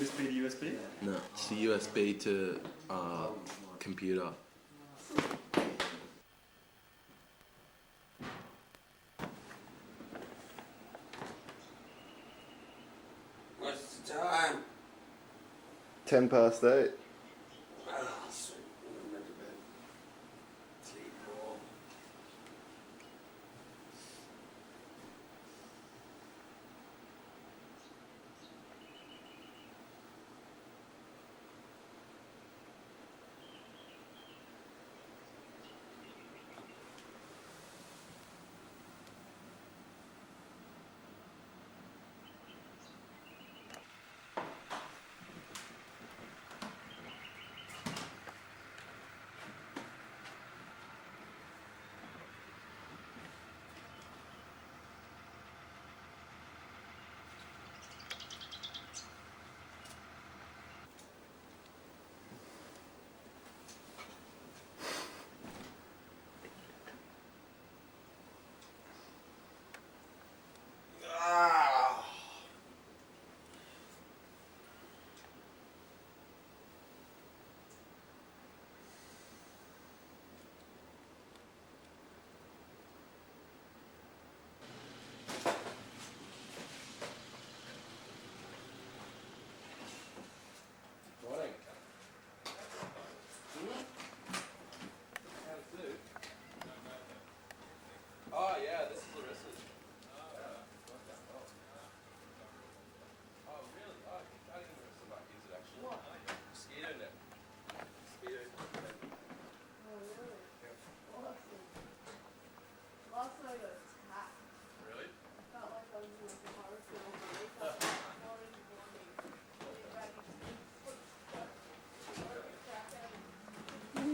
USB to USB? No, it's the USB to computer. What's the time? 8:10. Oh, sweet. I'm going to bed. Sleep more. Oh yeah, this is the rest of it. Oh really? Oh, I can't even rest of my use it actually. What? Mosquito net. Mosquito net. Oh really? Yeah. Awesome. Last night I got attacked. Really? I felt like I was in like a horror film. I woke up at 4 in the morning.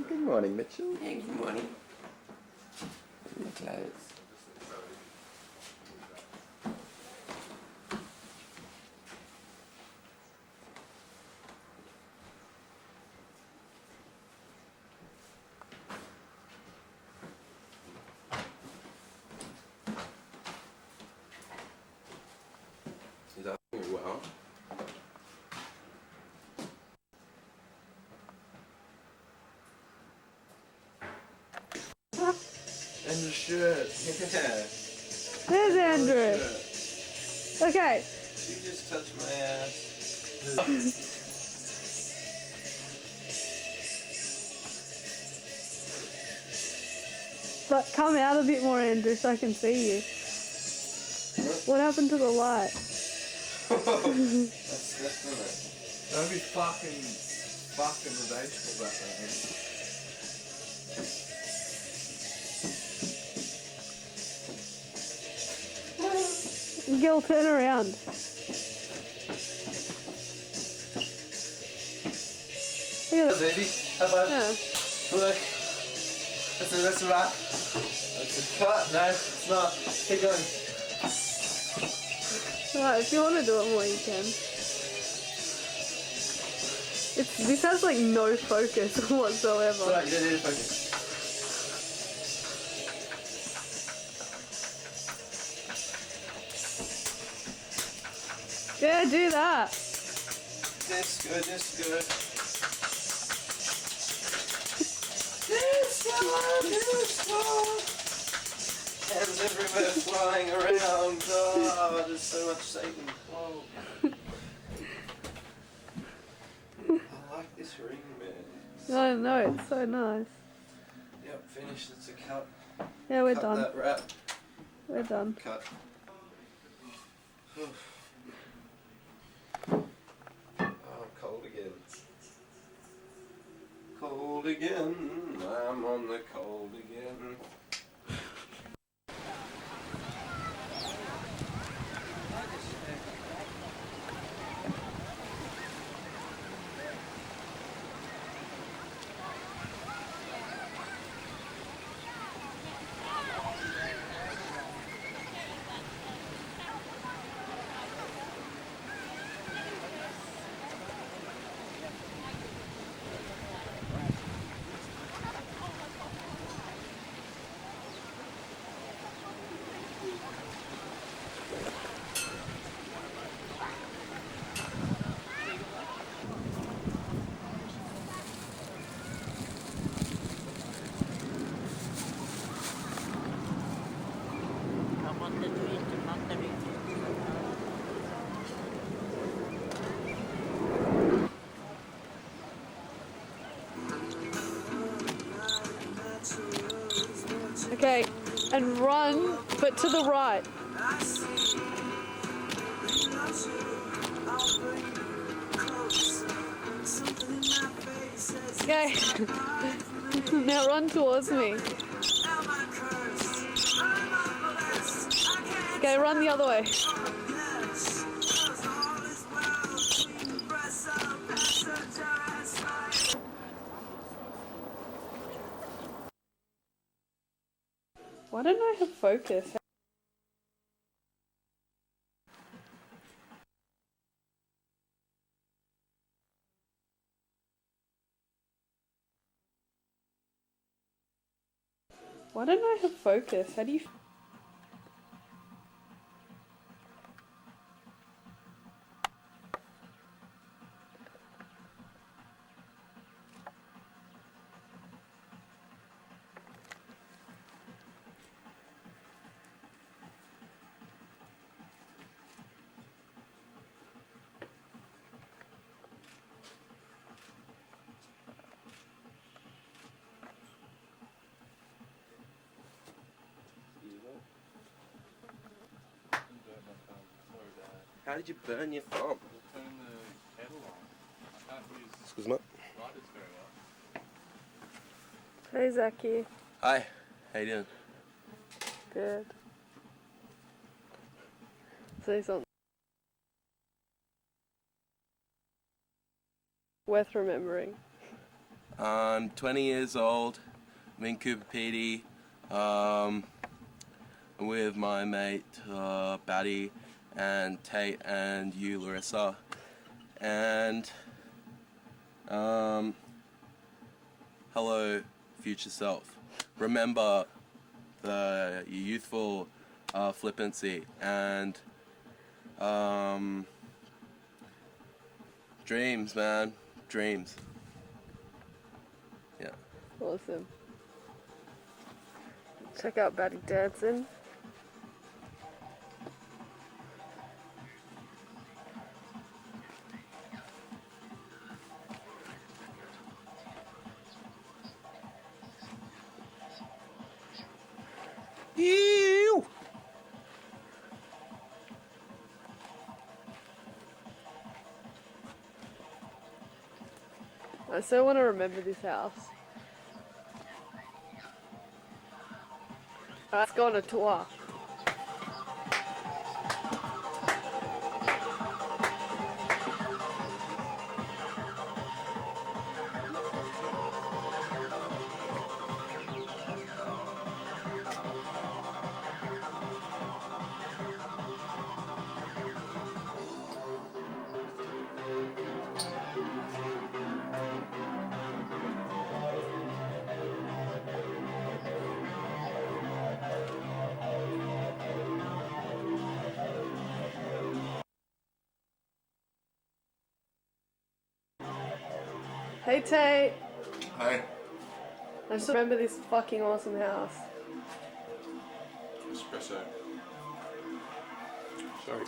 Good morning, Mitchell. Hey, good morning. My clothes. Is that well? And the shirt. Yeah. There's Andrew. Okay. You just touched my ass. But come out a bit more, Andrew, so I can see you. What happened to the light? That's definitely. Don't be fucking the baseball bat, man. Gil, turn around. Look at Baby, have fun. Yeah. Look. That's a wrap. That's a cut. No, it's not. Keep going. Right, if you want to do it more, you can. This has like no focus whatsoever. It's alright, you don't need to focus. Yeah, do that. That's good, that's good. Hands everywhere flying around. Oh, there's so much Satan. Oh. I like this ring, man. I know, it's so nice. Yep, finished. It's a cut. Yeah, we're Cut done. that wrap. We're done. Cut. Oh, I'm cold again. Cold again. I'm on the cold again. Okay, and run, but to the right. Okay. Now run towards me. Okay, run the other way. Why don't I have focus? Why don't I have focus? How do you... How did you burn your thumb? Turn the kettle on. I can't use Excuse me. lighters very well. Hey, Zachy. Hi. How you doing? Good. Say something. Worth remembering. I'm 20 years old. I'm in Cooper Pedy. I'm with my mate Batty and Tate and you, Larissa. And hello, future self. Remember your youthful flippancy and dreams, man. Dreams. Yeah. Awesome. Check out Batty Dancing. Ew! I so want to remember this house. Let's go on a tour. Hey Tate, Hey, I just remember this fucking awesome house. espresso. Sorry.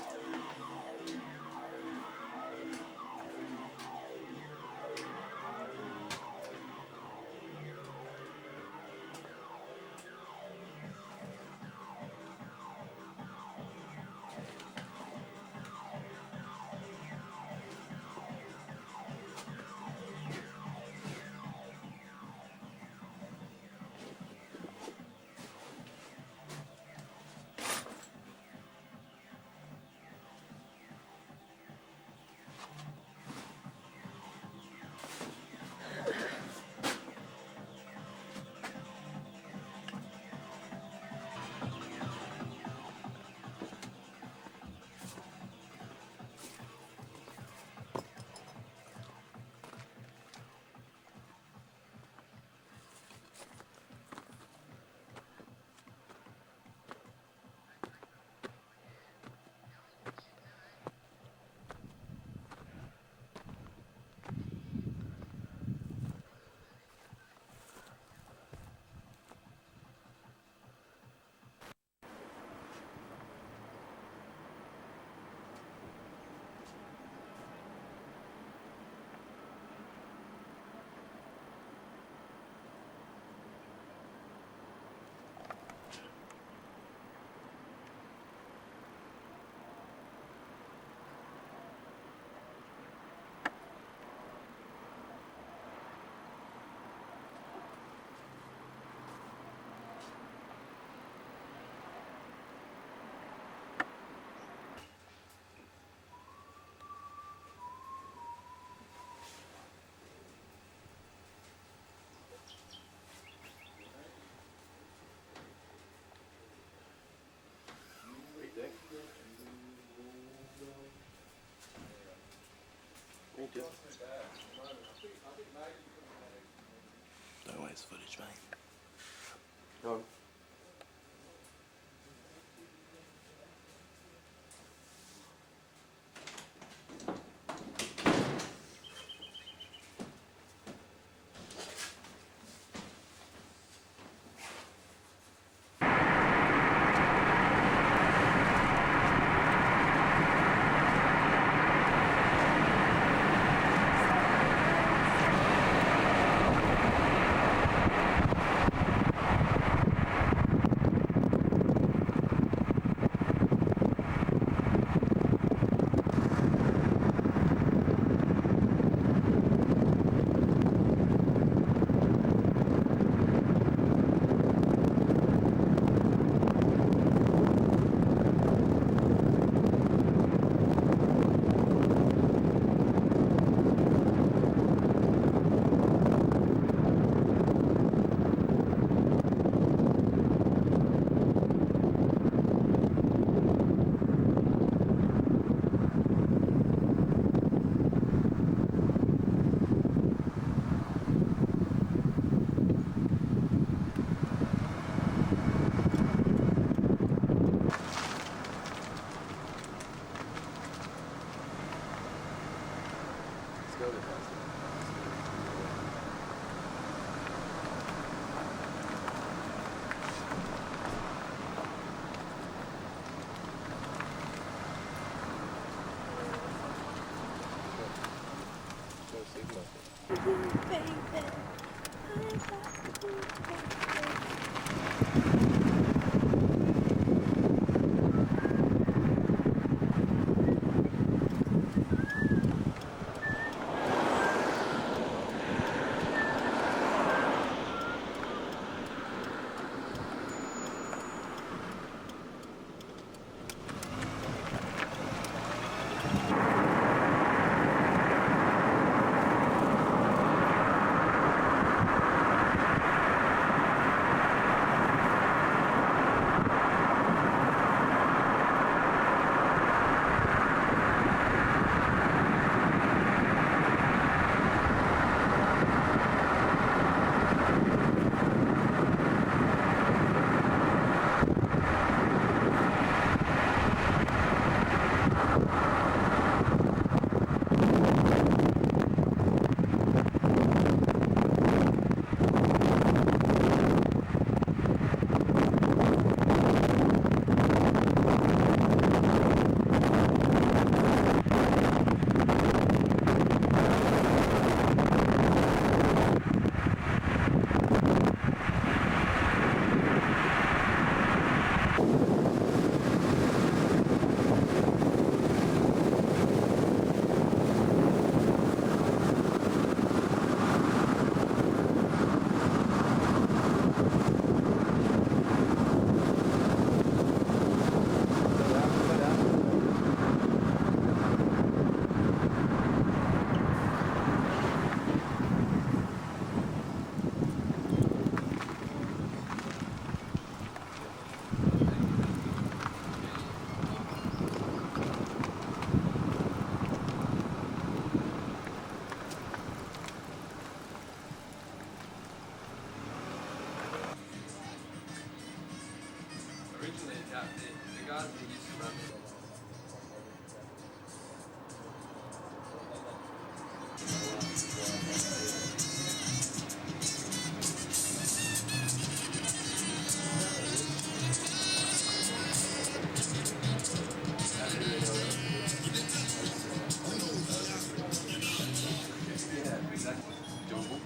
too. Don't waste footage, mate. Go on. The guys that used to run doable.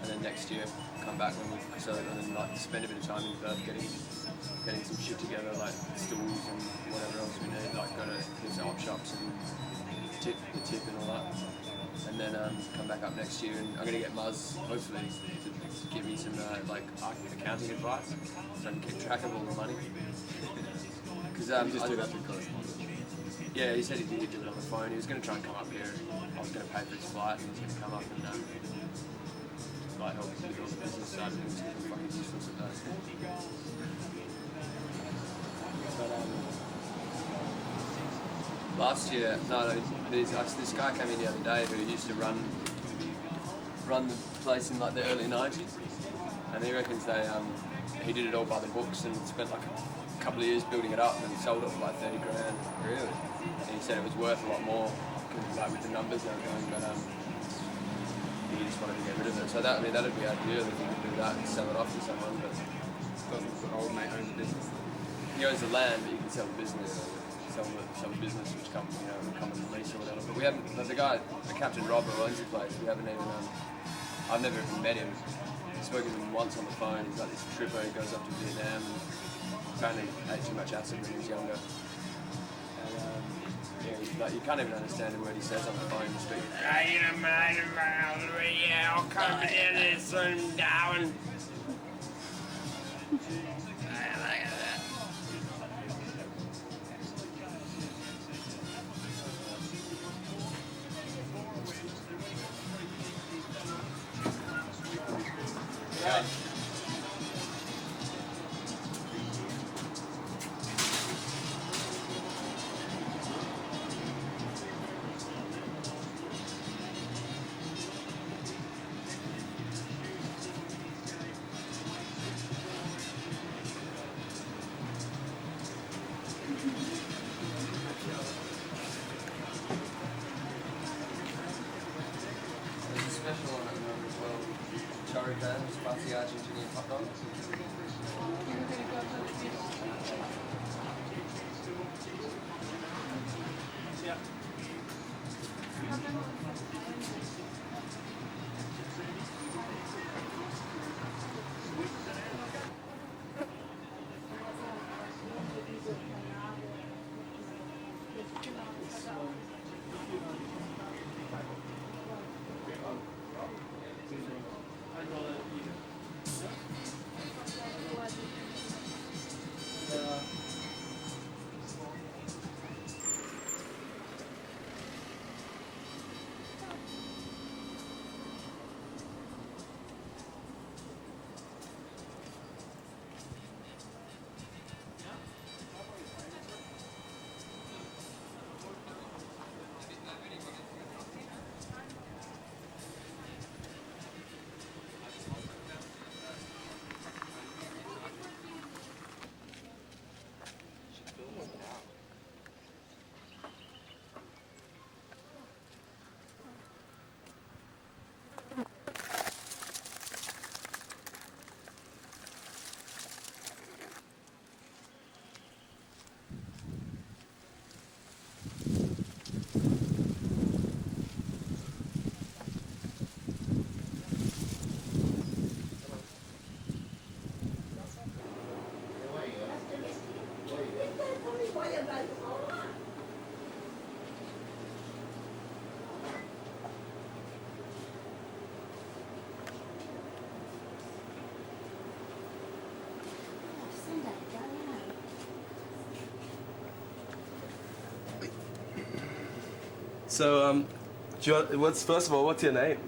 And then next year come back when we've and then like spend a bit of time in Perth getting some shit together, like stools and whatever else we need, like go to his op shops and the tip and all that. And then come back up next year, and I'm gonna get Muzz hopefully to give me some like accounting advice so I can keep track of all the money. Because You just do that through correspondence. yeah, he said he'd do it on the phone. He was going to try and come up here. I was going to pay for his flight, and he was going to come up and like help with all the business side of things. Because I'm fucking useless at that. But Last year, this guy came in the other day who used to run the place in like the early 90s, and he reckons he did it all by the books and spent like a couple of years building it up and then sold it for like 30 grand. Really? And he said it was worth a lot more, like with the numbers that were going, but he just wanted to get rid of it. So that'd be ideal if you could do that and sell it off to someone. But Doesn't the old mate own the business? he owns the land, but you can sell the business. Some business which come in the lease or whatever. But we haven't. The Captain Rob who owns the place. We haven't even. I've never even met him. I've spoken to him once on the phone. He's like this tripper. He goes up to Vietnam and apparently ate too much acid when he was younger. And yeah, you can't even understand a word he says on the phone. He's speaking. Yeah, I'll come down there soon, Darwin. Yeah. There's a special on at the moment as well. Chorizo, spicy Argentinian hot dog. So, first of all, what's your name?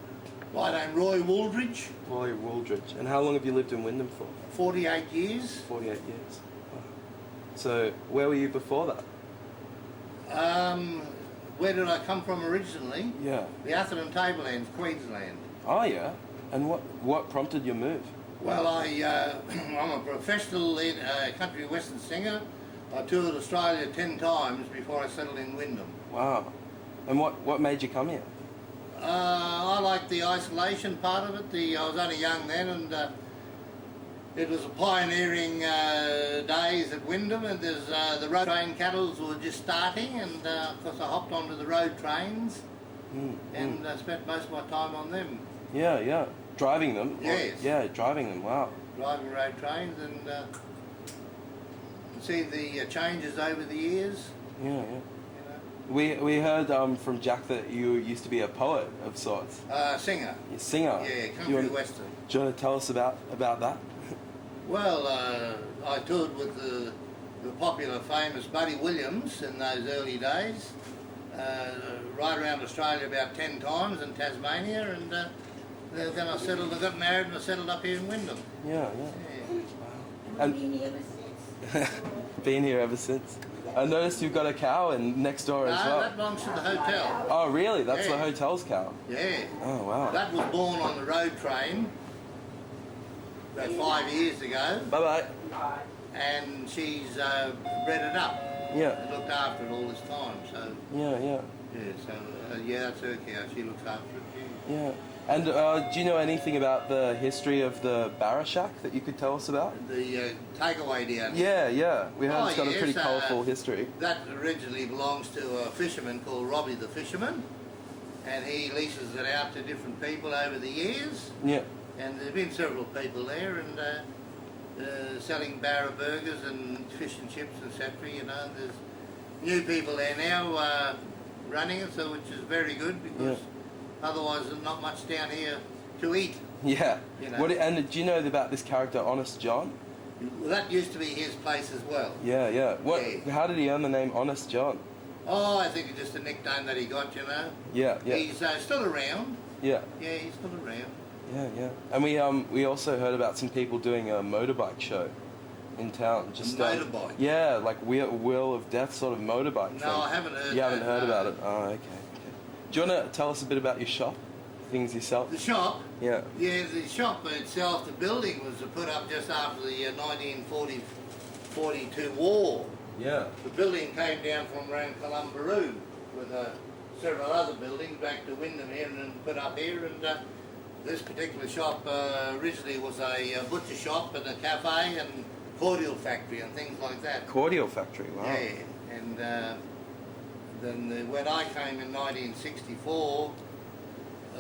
My name Roy Wooldridge, Roy Wooldridge. And how long have you lived in Wyndham for? 48 years. 48 years. Wow. So, where were you before that? Where did I come from originally? Yeah. The Atherton Tablelands, Queensland. Oh, yeah. And what prompted your move? Well, I'm a professional country western singer. I toured Australia 10 times before I settled in Wyndham. Wow. And what made you come here? I liked the isolation part of it. I was only young then, and it was a pioneering days at Wyndham, and there's the road train cattles were just starting, and of course I hopped onto the road trains and spent most of my time on them. Yeah, yeah. Driving them? Yes. Yeah, driving them, wow. Driving road trains and see the changes over the years. Yeah, yeah. You know. We heard from Jack that you used to be a poet of sorts. Singer. You're a singer. Yeah, country western. Do you want to tell us about that? Well, I toured with the popular, famous Buddy Williams in those early days. Right around Australia about 10 times and Tasmania, and then I got married and I settled up here in Wyndham. Yeah, yeah. Yeah. Wow. And been here ever since. I noticed you've got a cow in next door as No, well. that belongs to the hotel. Oh, really? That's the Yeah. hotel's cow. Yeah. Oh, wow. That was born on the road train about 5 years ago, Bye-bye. and she's bred it up. Yeah. And looked after it all this time. So Yeah, yeah, yeah, that's her cow. She looks after it. yeah. And do you know anything about the history of the Barra Shack that you could tell us about? The takeaway down here. Yeah, yeah. We heard it's got a yes, pretty colourful history. That originally belongs to a fisherman called Robbie the Fisherman, and he leases it out to different people over the years. Yeah. And there's been several people there, and selling barra burgers and fish and chips, etc. You know, there's new people there now running it, so which is very good because otherwise there's not much down here to eat. Yeah. You know. And do you know about this character, Honest John? Well, that used to be his place as well. Yeah, yeah. Yeah. How did he earn the name Honest John? Oh, I think it's just a nickname that he got, you know. Yeah, yeah. He's still around. Yeah. Yeah, he's still around. Yeah, yeah. And we also heard about some people doing a motorbike show in town. Just motorbike? Yeah, like Wheel of Death sort of motorbike No, thing. I haven't heard. You haven't that, heard no. about it? Oh, okay, okay. Do you want to tell us a bit about your shop? Things you sell? The shop? Yeah. Yeah, the shop itself, the building was put up just after the 1942 war. Yeah. The building came down from around Columbaroo with several other buildings back to Wyndham here and then put up here. And this particular shop originally was a butcher shop and a cafe and cordial factory and things like that. Cordial factory, wow. Yeah, and then when I came in 1964,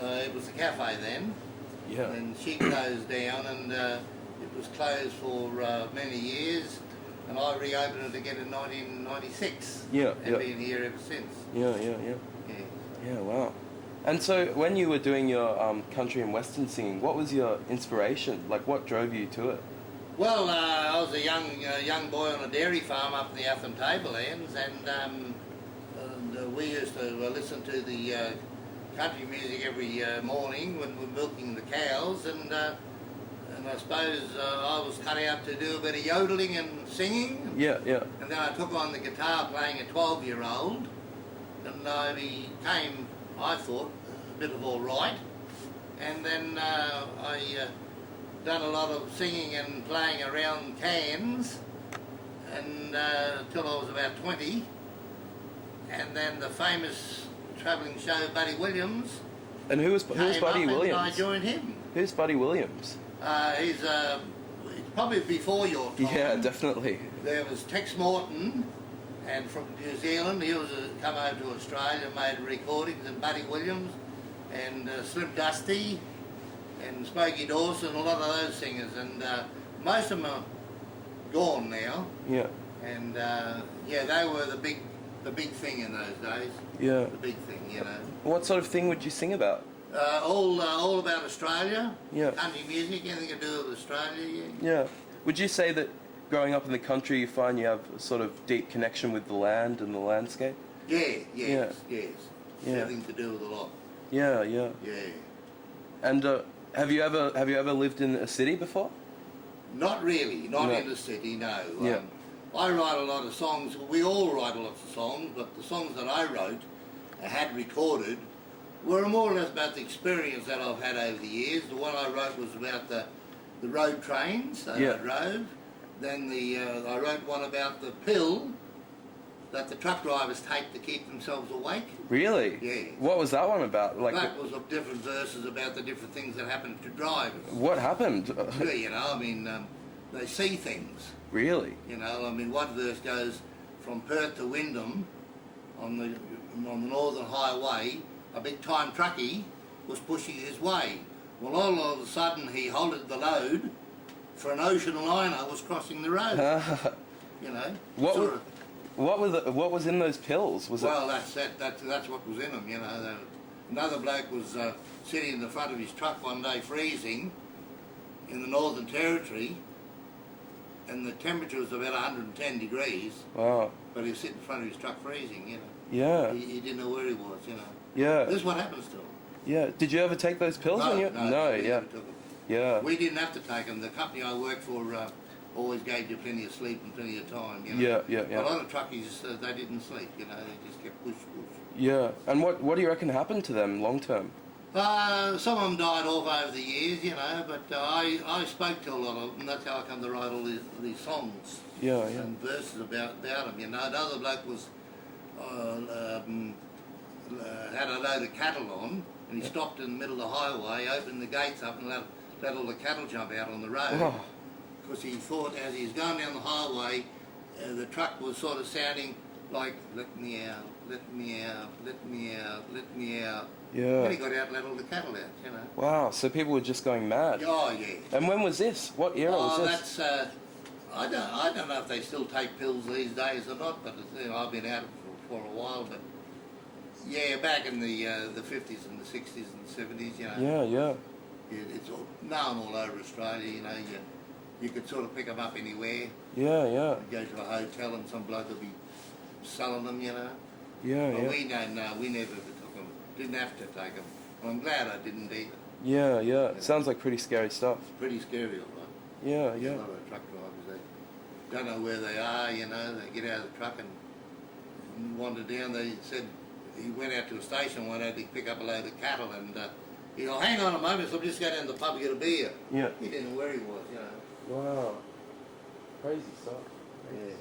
it was a cafe then. Yeah. And she closed down, and it was closed for many years. And I reopened it again in 1996. Yeah, And yeah. been here ever since. Yeah, yeah, yeah. Yeah. Yeah, wow. And so when you were doing your country and western singing, what was your inspiration? Like, what drove you to it? Well, I was a young boy on a dairy farm up in the Atham Tablelands, and we used to listen to the country music every morning when we were milking the cows, and I suppose I was cut out to do a bit of yodeling and singing. Yeah, yeah. And then I took on the guitar playing a 12-year-old, and I became, I thought, a bit of all right. And then I done a lot of singing and playing around Cairns, and till I was about 20. And then the famous travelling show Buddy Williams. And who's Buddy Williams? And I joined him. Who's Buddy Williams? He's probably before your time. Yeah, definitely. There was Tex Morton, and from New Zealand, he was come over to Australia and made recordings, and Buddy Williams, and Slim Dusty, and Smokey Dawson, a lot of those singers, and most of them are gone now. Yeah. And yeah, they were the big thing in those days. Yeah. The big thing, you know. What sort of thing would you sing about? All about Australia. Yeah. Country music, anything to do with Australia. Yeah. Yeah. Would you say that growing up in the country, you find you have a sort of deep connection with the land and the landscape? Yeah. Yes. Yeah. Everything to do with a lot. Yeah, yeah. Yeah. And have you ever lived in a city before? Not really, not No. in the city, no. Yeah. I write a lot of songs, we all write a lot of songs, but the songs that I wrote, had recorded, were more or less about the experience that I've had over the years. The one I wrote was about the road trains that I drove. Then I wrote one about the pill that the truck drivers take to keep themselves awake. Really? Yeah. What was that one about? Like, That was of different verses about the different things that happen to drivers. what happened? Yeah, you know, I mean, they see things. Really? You know, I mean, one verse goes from Perth to Wyndham on the Northern Highway. A big time truckie was pushing his way. Well, all of a sudden he halted the load for an ocean liner was crossing the road. You know. What was in those pills? Well, that's what was in them. You know. Another bloke was sitting in the front of his truck one day freezing in the Northern Territory, and the temperature was about 110 degrees. Wow. But he was sitting in front of his truck freezing. You know. Yeah. He didn't know where he was. You know. Yeah. This is what happens to him. Yeah. Did you ever take those pills? No, when you... no, we yeah. never took them. Yeah. We didn't have to take them. The company I worked for always gave you plenty of sleep and plenty of time. You know? Yeah. A lot of truckies, they didn't sleep. You know, they just kept push. Yeah. And what do you reckon happened to them long term? Some of them died off over the years, you know, but I spoke to a lot of them. That's how I come to write all these songs and verses about them, you know. Another bloke was had a load of cattle on, and he stopped in the middle of the highway, opened the gates up and let all the cattle jump out on the road. Because he thought as he's going down the highway, the truck was sort of sounding like, let me out, let me out, let me out, let me out. Yeah. Then he got out and let all the cattle out, you know. Wow, so people were just going mad. Oh, yeah. And when was this? What era was this? That's, I don't know if they still take pills these days or not, but you know, I've been out for a while, but yeah, back in the 50s and the 60s and the 70s, you know. Yeah. It's all, known all over Australia, you know. You could sort of pick them up anywhere. Yeah. You go to a hotel and some bloke will be selling them, you know. But we don't know. We never took them. Didn't have to take them. I'm glad I didn't either. Yeah. Sounds like pretty scary stuff. Pretty scary, all right. Yeah. A lot of truck drivers, they don't know where they are, you know. They get out of the truck and wander down. They said he went out to a station one day to pick up a load of cattle and you know, hang on a moment, so I'll just go down to the pub and get a beer. Yeah. He didn't know where he was, you know. Wow. Crazy stuff. Yeah.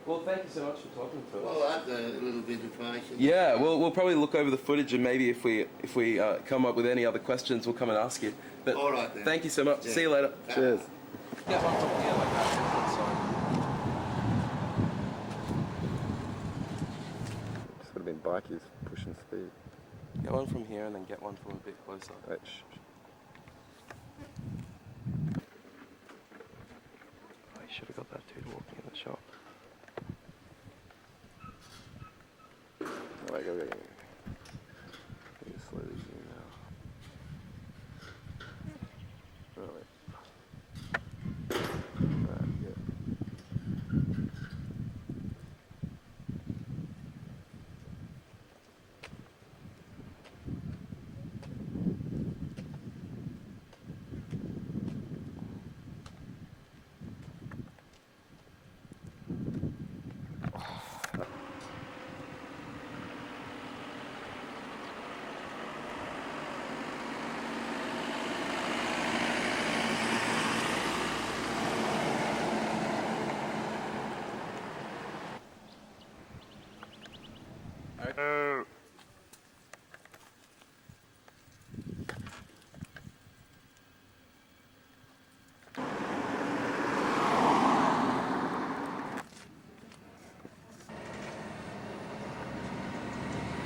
Well, thank you so much for talking to us. Well, that's a little bit of information. Yeah, we'll probably look over the footage and maybe if we come up with any other questions, we'll come and ask you. But all right then. Thank you so much. Yeah. See you later. Cheers. Get one from here like that. This would have been bikies pushing speed. Get one from here and then get one from a bit closer. Right. I should have got that dude walking in the shop. Alright, go. Let me slowly zoom now. Alright.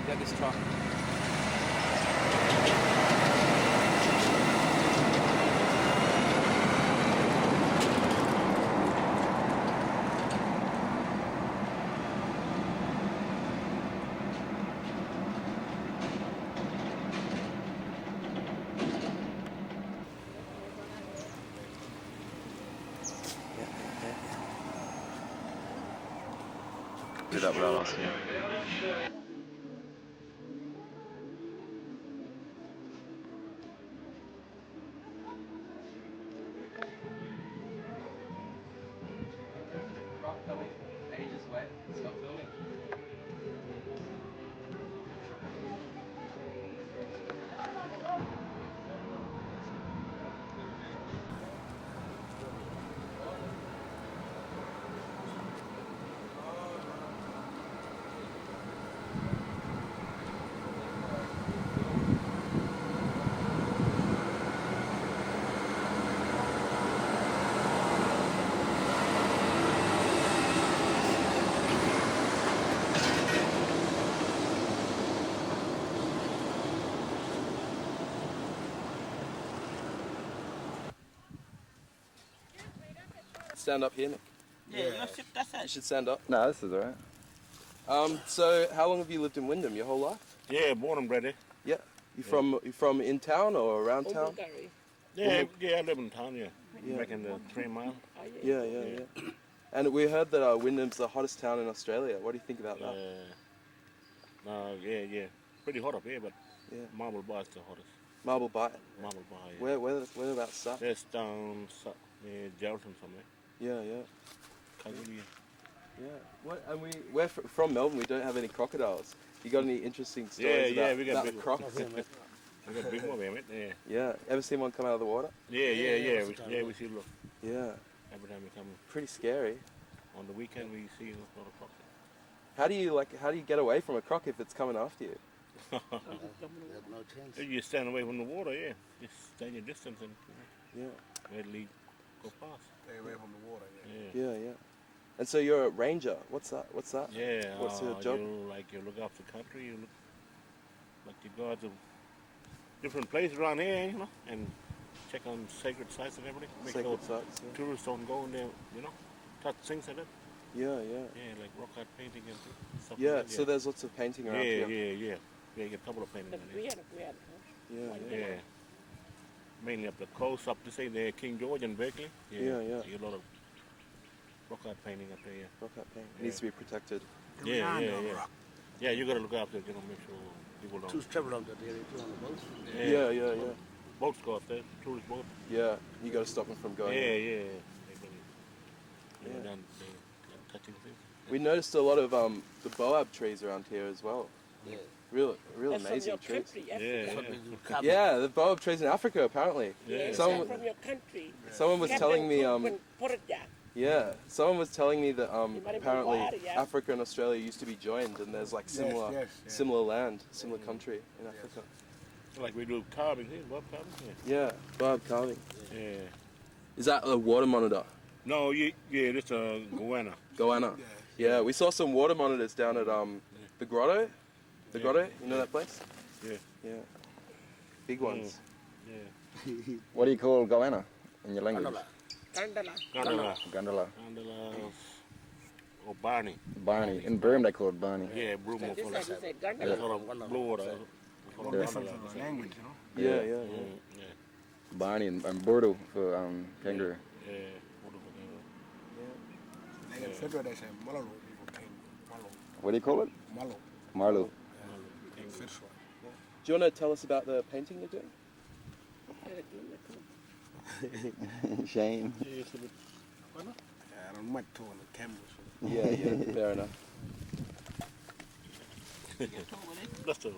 Get this truck. Do that without asking. Ages away. Stop filming. Stand up here, Nick. Yeah, that's You it. should stand up. No, this is alright. So how long have you lived in Wyndham? Your whole life? Yeah, born and bred here. Yeah. You from in town or around town? Yeah, I live in town, back in the 3 Mile. Yeah. And we heard that Wyndham's the hottest town in Australia. What do you think about that? Yeah. Pretty hot up here, but Yeah. Marble Bar is the hottest. Marble Bight. Marble Bar, yeah. Whereabouts that? There's down near Geraldton somewhere. Yeah, yeah. Kalgoorlie. Yeah. What? And we're from Melbourne. We don't have any crocodiles. You got any interesting stories Yeah, we got about big the crocs? We got big one, mate. Yeah. Yeah. Ever seen one come out of the water? Yeah. We see look Yeah. every time we come Pretty scary. on the weekend. We see a lot of crocs. How do you get away from a croc if it's coming after you? They have no chance. You stand away from the water, yeah. Just stand your distance and Yeah. readily go past. Stay away from the water, yeah. Yeah. Yeah, yeah. And so you're a ranger. What's that? Yeah. What's your job? You look after the country. You look like you go out to different places around here, you know, and check on sacred sites and everything. Make sure Sacred sites. Yeah. tourists don't go in there, you know, touch things like that. Yeah, yeah. Yeah, like rock art painting and stuff. Yeah. Like that. So there's lots of painting around here. Yeah. Yeah, you get a couple of paintings. in there. Yeah, yeah. Yeah. Mainly up the coast, up to say the King George and Berkeley. Yeah, yeah. You get a lot of rock art painting up there. Rock art paint. Yeah. Needs to be protected. Yeah. Yeah, you gotta look after it, you know, make sure people don't. Tours travel on that area too on the boat. Yeah, yeah, yeah. Boats go up there, tourist boat. Yeah. You got to stop them from going. Yeah. in. They Yeah. done touching things. We noticed a lot of the boab trees around here as well. Yeah. Real amazing trees. Yeah. Yeah, the boab trees in Africa apparently. Yeah. Someone, from your country. someone was telling me Porja. yeah, someone was telling me that might have apparently been water, yeah. Africa and Australia used to be joined, and there's like similar land, similar country in Africa. Like we do carving here, bob carving. Yeah, boab carving. Yeah. Is that a water monitor? No, yeah, it's a goanna. Goanna. Yeah, we saw some water monitors down at the grotto. The Yeah. grotto, you know that place? Yeah. Yeah. Big ones. Yeah. What do you call goanna in your language? Kandala. Gondola. Gondola. Gondola. Or Barney. Barney. In Burma they call it Barney. Yeah, broom This for side that. is a It's gondola. sort of blue water. Yeah. Language, you know? Yeah, yeah, yeah. Yeah. Barney and Burdo for kangaroo. Yeah. Wonderful. They in Federal, they say Malalo, people came. Malo. What do you call it? Malo. Marlo. In Federal. Do you want to tell us about the painting you're doing? Shame. Yeah, it's a bit. Yeah, I don't like to on the camera. So. Yeah, yeah, fair enough. That's the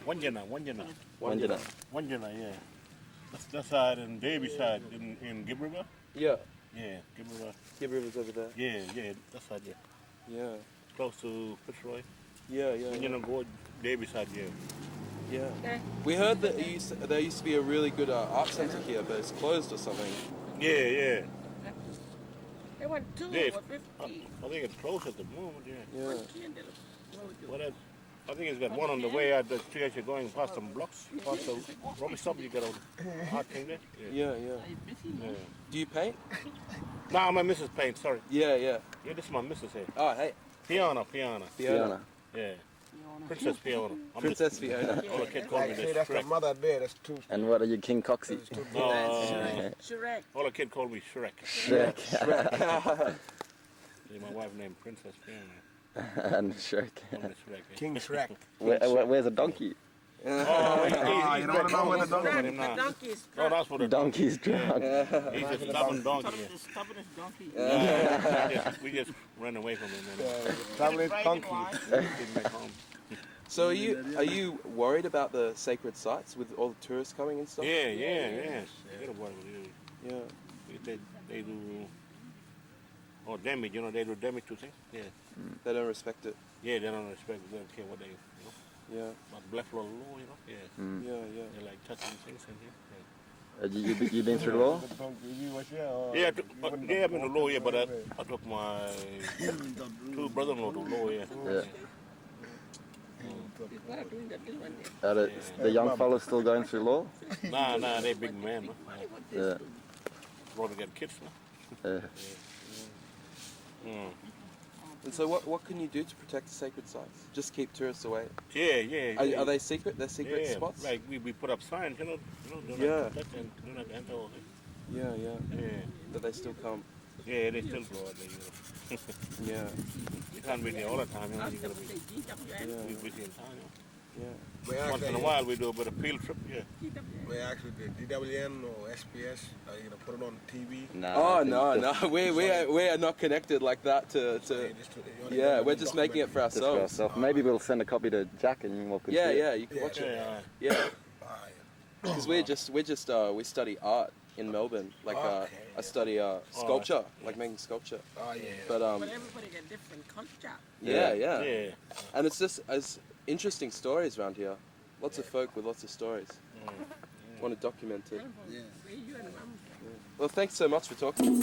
Wanjana. Wanjana. Yeah. That's that side and Davy side in Gibb River. Yeah, Yeah, Gibb River. Gibb River's over there. Yeah, that side, yeah. Yeah, Close to Fitzroy. yeah, yeah. Wanjana Gorge, Davy side, yeah. Yeah. We heard that there used to be a really good art centre here, but it's closed or something. Yeah. They want two Yeah, or 50. I think it's close at the moment, yeah. Yeah. I think it's got one on the way out the street as you're going past some blocks, past the rubbish stop, you got a art thing there. Yeah, yeah. Do you paint? Nah, my missus paint, sorry. Yeah, yeah. Yeah, this is my missus here. Oh, hey. Fiona. Fiona. Yeah. Princess Fiona. Princess Fiona. All the kids call me See, this that's the Shrek. mother there, that's two. And what are you, King Coxie? Shrek. All the kids call me Shrek. Shrek. Yeah, my wife named Princess Fiona. And Shrek. Call me Shrek. Yeah. King Shrek. Where's a donkey? Oh, you don't know where the dog Let is. him now. Donkey is No, that's for the Donkey's drunk. He's a stubborn donkey. the stubbornest donkey. Yeah. We just ran away from him. And Traveling donkey. didn't make home. So are you worried about the sacred sites with all the tourists coming and stuff? Yeah. Get away with it. Yeah. They do damage, they do damage to things. Yeah. They don't respect it. Yeah, they don't respect it, they don't care what they, Yeah. But black law, yeah. Yeah, yeah. They're like touching things in here. You been through the law? Yeah, yeah, I've been to law, yeah, but I took my two brother-in-law to law, yeah. Yeah. Are the young fellas still going through law? Nah, they big men, man. Yeah. Rather get kids, man. And so what can you do to protect the sacred sites? Just keep tourists away. Yeah. Are they secret? They're secret Yeah, spots? like we put up signs, do not Yeah. touch and do not enter all this. Yeah. Yeah. But they still come. Yeah, they still go out there, Yeah. You can't be there all the time, you gotta be Yeah. busy in town, Yeah. We Once in a actually, while we do a bit of field trip. Yeah. we actually did DWN or SPS, put it on TV. Nah, Oh I think no, just- no, we are not connected like that to yeah, we're just making it for Just for ourselves. ourselves. Maybe we'll send a copy to Jack and we'll Yeah, see it. yeah, you can Yeah, watch it. Yeah. Yeah, because we study art in Melbourne. Like Okay. I study sculpture, like making sculpture. Oh, yeah. But But everybody got different culture. yeah, yeah, Yeah. and it's just as interesting stories around here. Lots of folk with lots of stories. Want to document it. Yeah. Where you and mom? Well, thanks so much for talking.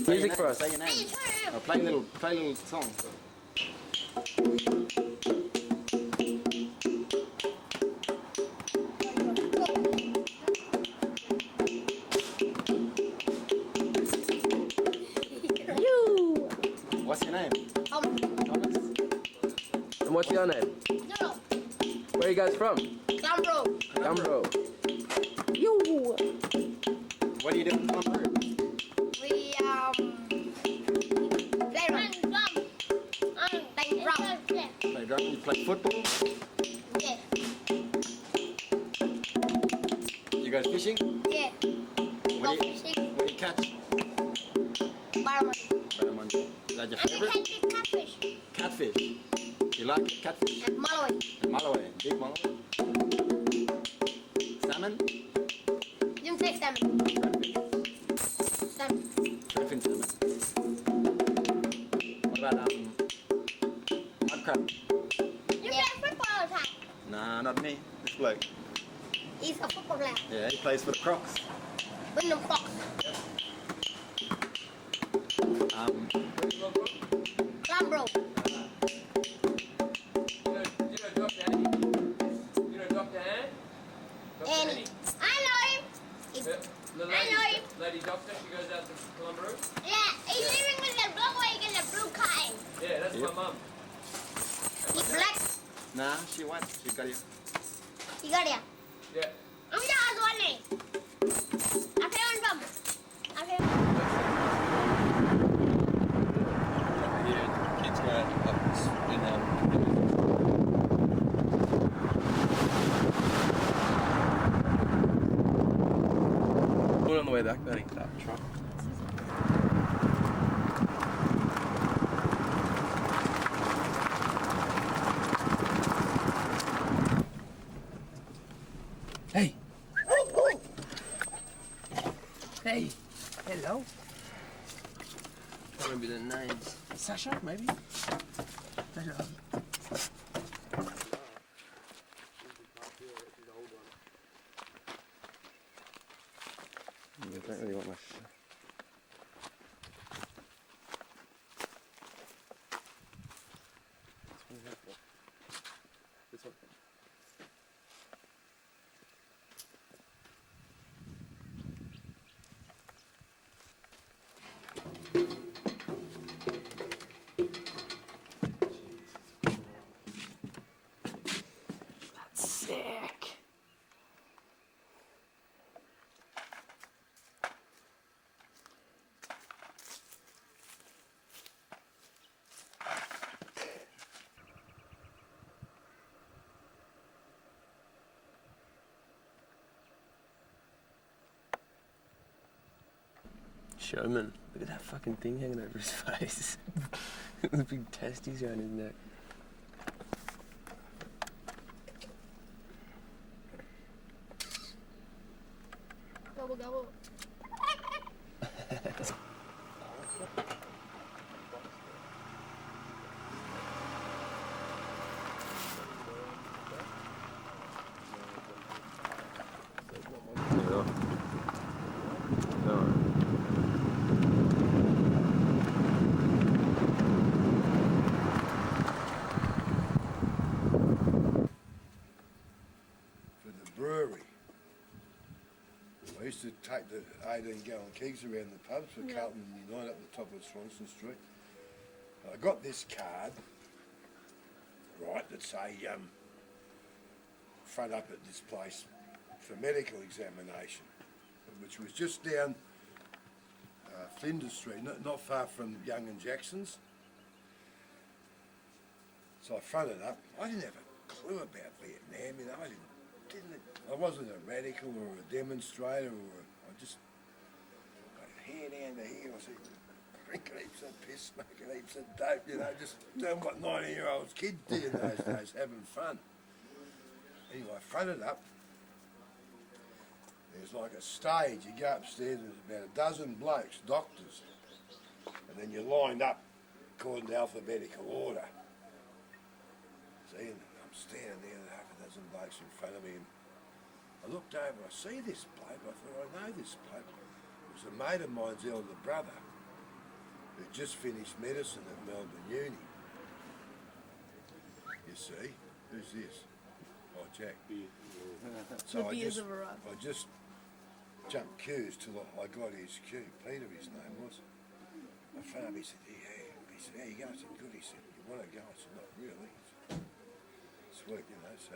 Music for us. Say your name. Play a little song. You. What's your name? Thomas. And what's your name? Where are you guys from? Gambro. You. What do you do in Colombo? We play drum. Play drum. You play football. Yeah, You go fishing. yeah. What Go do you, fishing. what do you catch? Barramundi. Is that your And we favourite? catch catfish Catfish. You like catfish? at Malawi. Malawi. Big Malawi. Salmon. You take salmon. Salmon. Shrimp salmon. What about mud crab? You play football all the time. Nah, not me. This bloke. He's a football player. Yeah, he plays for the Crocs. Wyndham Fox. Gambro. Annie. I know him. I know him. Lady doctor, she goes out to Colombo. Yeah, he's living with the blue wig and the blue kind. Yeah, that's Yep. my mum. He's black. Nah, she won't. She got you. You got it. Yeah. I'm the other one. I play on drum. I play. Yeah, kids growing up in We're on the way back, buddy. That truck. Hey. Hey. Hello. Can't remember the names. Sasha, maybe? Hello. I don't really want much. This one. Sick. Showman. Look at that fucking thing hanging over his face. The big testes around his neck. Gobble gobble. For the brewery. I used to take the 18-gallon kegs around the pubs for Carlton and Unite up the top of Swanston Street. I got this card, right, that's a front up at this place for medical examination, which was just down Flinders Street, not far from Young and Jackson's. So I fronted up. I didn't have a clue about Vietnam, you know. I wasn't a radical or a demonstrator I just got hair down to here. I said, drinking heaps of piss, smoking heaps of dope, you know, just doing what 90-year-old kids did in those days, having fun. Anyway, I fronted up. There's like a stage. You go upstairs, there's about a dozen blokes, doctors, and then you're lined up according to alphabetical order. See, and I'm standing there, and half a dozen blokes in front of me, and I looked over, I see this bloke, I thought, I know this bloke. It was a mate of mine's elder brother, who just finished medicine at Melbourne Uni. You see, who's this? Oh, Jack. So The beers have arrived. I just jumped queues till I got his queue. Peter, his name was. I phoned him, he said, yeah. He said, how you going? I said, good. He said, you want to go? I said, not really. Sweet, you know, so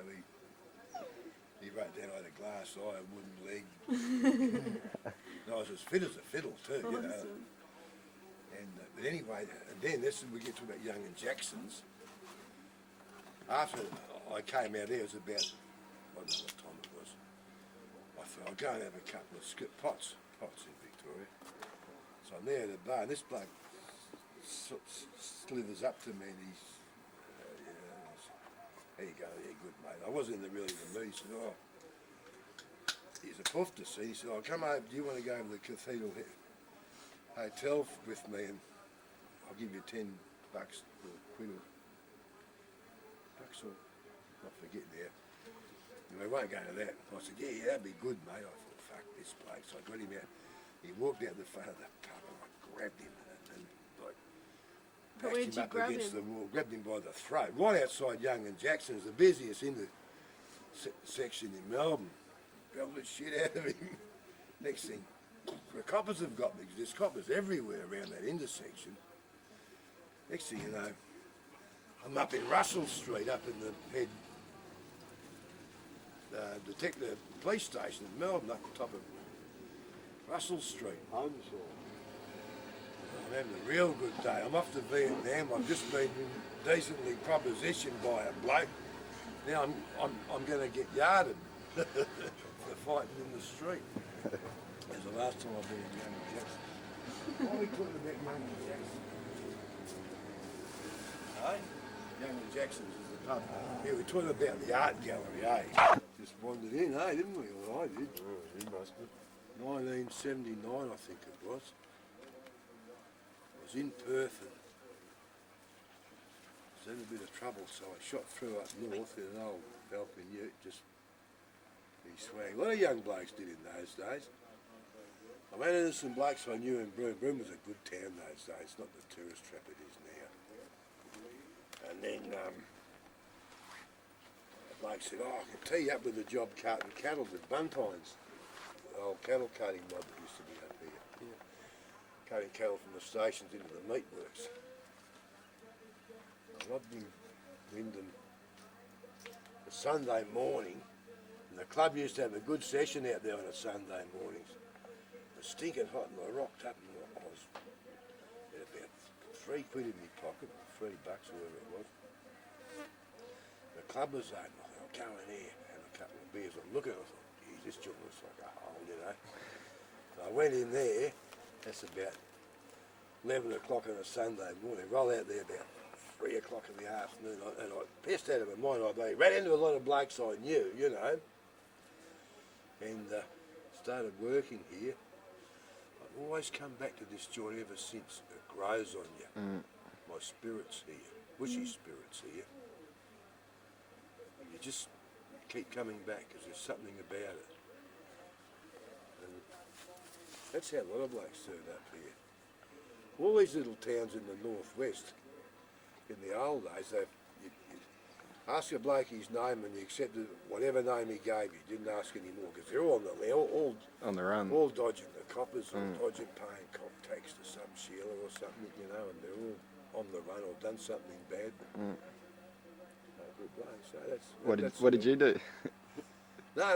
he wrote down I had a glass eye, a wooden leg. And I was as fit as a fiddle too, you know. And but anyway, and then we get to about Young and Jackson's. After I came out there, it was about, I don't know what time it was. I thought I'll go and have a couple of pots in Victoria. So I'm there at the bar, and this bloke slithers up to me, and he's, there you go, yeah, good mate. I wasn't really in the mood. He said, oh, he's a puff to see. He said, oh, come over, do you want to go to the Cathedral Hotel with me, and I'll give you $10 or quid or bucks or I forget now. And we won't go to that. I said, yeah, that'd be good, mate. I thought, fuck this bloke. So I got him out. He walked out the front of the pub and I grabbed him and like But where'd you grab him? the wall, grabbed him by the throat, right outside Young and Jackson's, the busiest section in Melbourne. Belled the shit out of him. Next thing, the coppers have got me, because there's coppers everywhere around that intersection. Next thing you know, I'm up in Russell Street, up in the head detective police station in Melbourne, up the top of Russell Street. I'm having a real good day. I'm off to Vietnam. I've just been decently propositioned by a bloke. Now I'm going to get yarded for fighting in the street. As the last time I've been in Young and Jackson. What are we talking about Young and Jackson? Hey? Young and Jackson's is the pub. Yeah, we're talking about the art gallery, eh? Just wandered in, eh, didn't we? Well, I did. Oh, you must have. 1979, I think it was. I was in Perth and was in a bit of trouble, so I shot through up north in an old Falcon ute, just he swang. A lot of young blokes did in those days. I ran into some blokes I knew in Broome. Broome was a good town those days, not the tourist trap it is now. And then a bloke said, oh, I can tee you up with a job carting cattle with Buntines. The old cattle carting mob that used to be up here. Yeah. Carting cattle from the stations into the meat works. I robbed him Wyndham a Sunday morning, and the club used to have a good session out there on a Sunday mornings. It was stinking hot, and I rocked up and I was had about £3 in my pocket, $3 or whatever it was. The club was open. I thought, I'll go in here, have a couple of beers. I'm looking at it, I thought, geez, this joint looks like a hole, you know. So I went in there, that's about 11 o'clock on a Sunday morning, roll out there about 3 o'clock in the afternoon, and I pissed out of my mind. I ran into a lot of blokes I knew, you know, and started working here. I've always come back to this joint ever since. It grows on you. My spirit's here, wishy spirit's here. And you just keep coming back because there's something about it. And that's how a lot of blokes turn up here. All these little towns in the northwest, in the old days, you ask a bloke his name and you accepted whatever name he gave you. You didn't ask any more because they're all on the run. All dodging the coppers, or dodging paying cop tax to some Sheila or something, you know, and they're all on the run or done something bad. Good bloke. So that's What did you do? No, I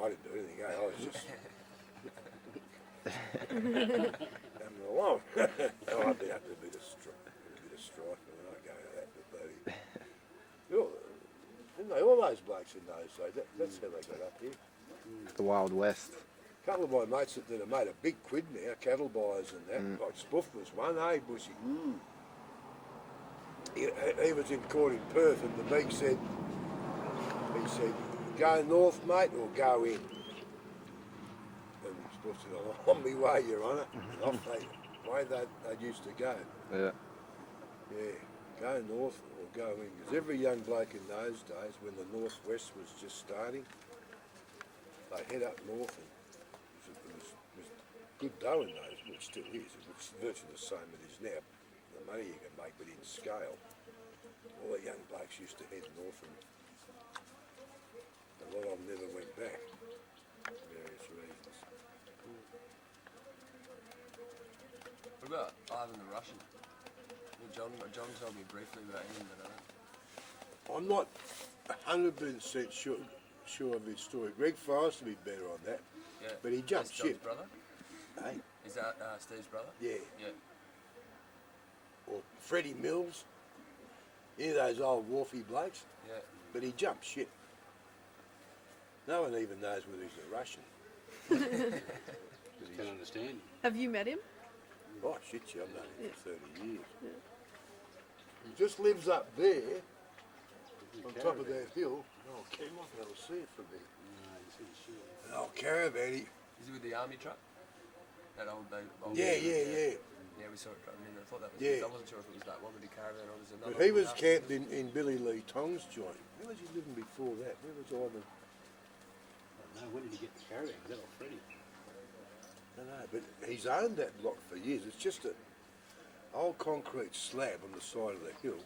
didn't do anything. I was just Oh, I'd be up to a bit of strife, and I go to that, but bloody. Didn't they, all those blokes in those days, that's how they got up here. The Wild West. A couple of my mates that have made a big quid now, cattle buyers and that, like Spoof was one, Bushy? He was in court in Perth, and the beak said, go north, mate, or go in. And Spoof said, oh, on me way, Your Honour. And off way they used to go. Yeah. Yeah, go north or go in. Because every young bloke in those days, when the northwest was just starting, they head up north, and it was good dough in those, which still is. It's virtually the same it is now. The money you can make within scale. All the young blokes used to head north, and a lot of them never went back for various reasons. What about Ivan the Russian? Well, John told me briefly about him, but I'm not 100% sure of his story. Greg Forrest would be better on that. yeah. But he jumped That's John's ship. brother? Hey? Is that Steve's brother? Yeah. Yeah. Or Freddie Mills. Any of those old wharfy blokes. Yeah. But he jumped ship. No one even knows whether he's a Russian. Can't understand. Have you met him? Oh shit, yeah, I've known him for 30 years. Yeah. He just lives up there, on top of that hill. Oh, I might be able to see it from there. No, you see the shit. An old caravan. Is he with the army truck? That old Yeah. Yeah, we saw it driving in. I thought that was. Yeah. I wasn't sure if it was that one with the caravan or was another. But he one was after. camped in Billy Lee Tong's joint. Where was he living before that? Where was Ivan? No, when did he get the caravan? Was that old Freddie? I don't know, but he's owned that block for years. It's just an old concrete slab on the side of the hill.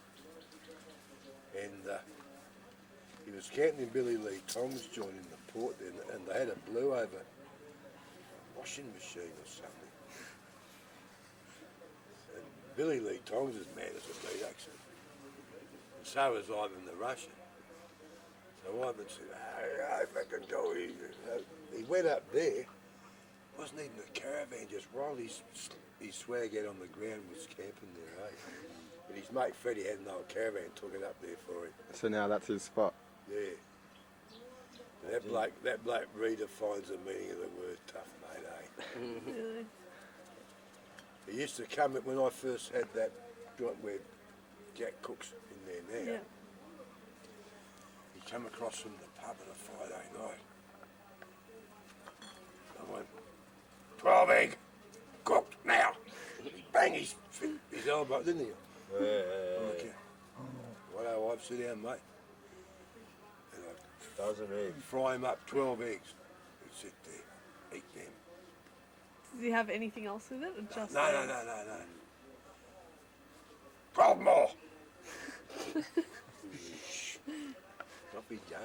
And he was camped in Billy Lee Tong's joint in the port there, and they had a blue over washing machine or something. And Billy Lee Tong's as mad as a beat, actually. And so was Ivan the Russian. So Ivan said, I fucking go here. He went up there, wasn't even a caravan, just rolled his swag out on the ground, was camping there, eh? But his mate Freddie had an old caravan, took it up there for him. So now that's his spot. Yeah. And that bloke redefines the meaning of the word tough, mate, eh? Really? He used to come when I first had that joint where Jack cooks in there now. Yeah. He'd come across from the pub on a Friday night. I went, 12 egg, cooked now. He banged his elbow, didn't he? Okay. Righto, I've sit down, mate. And I Dozen eggs. fry him up 12 eggs. He'd sit there, eat them. Does he have anything else with it, or just? No. 12 more. Off he go.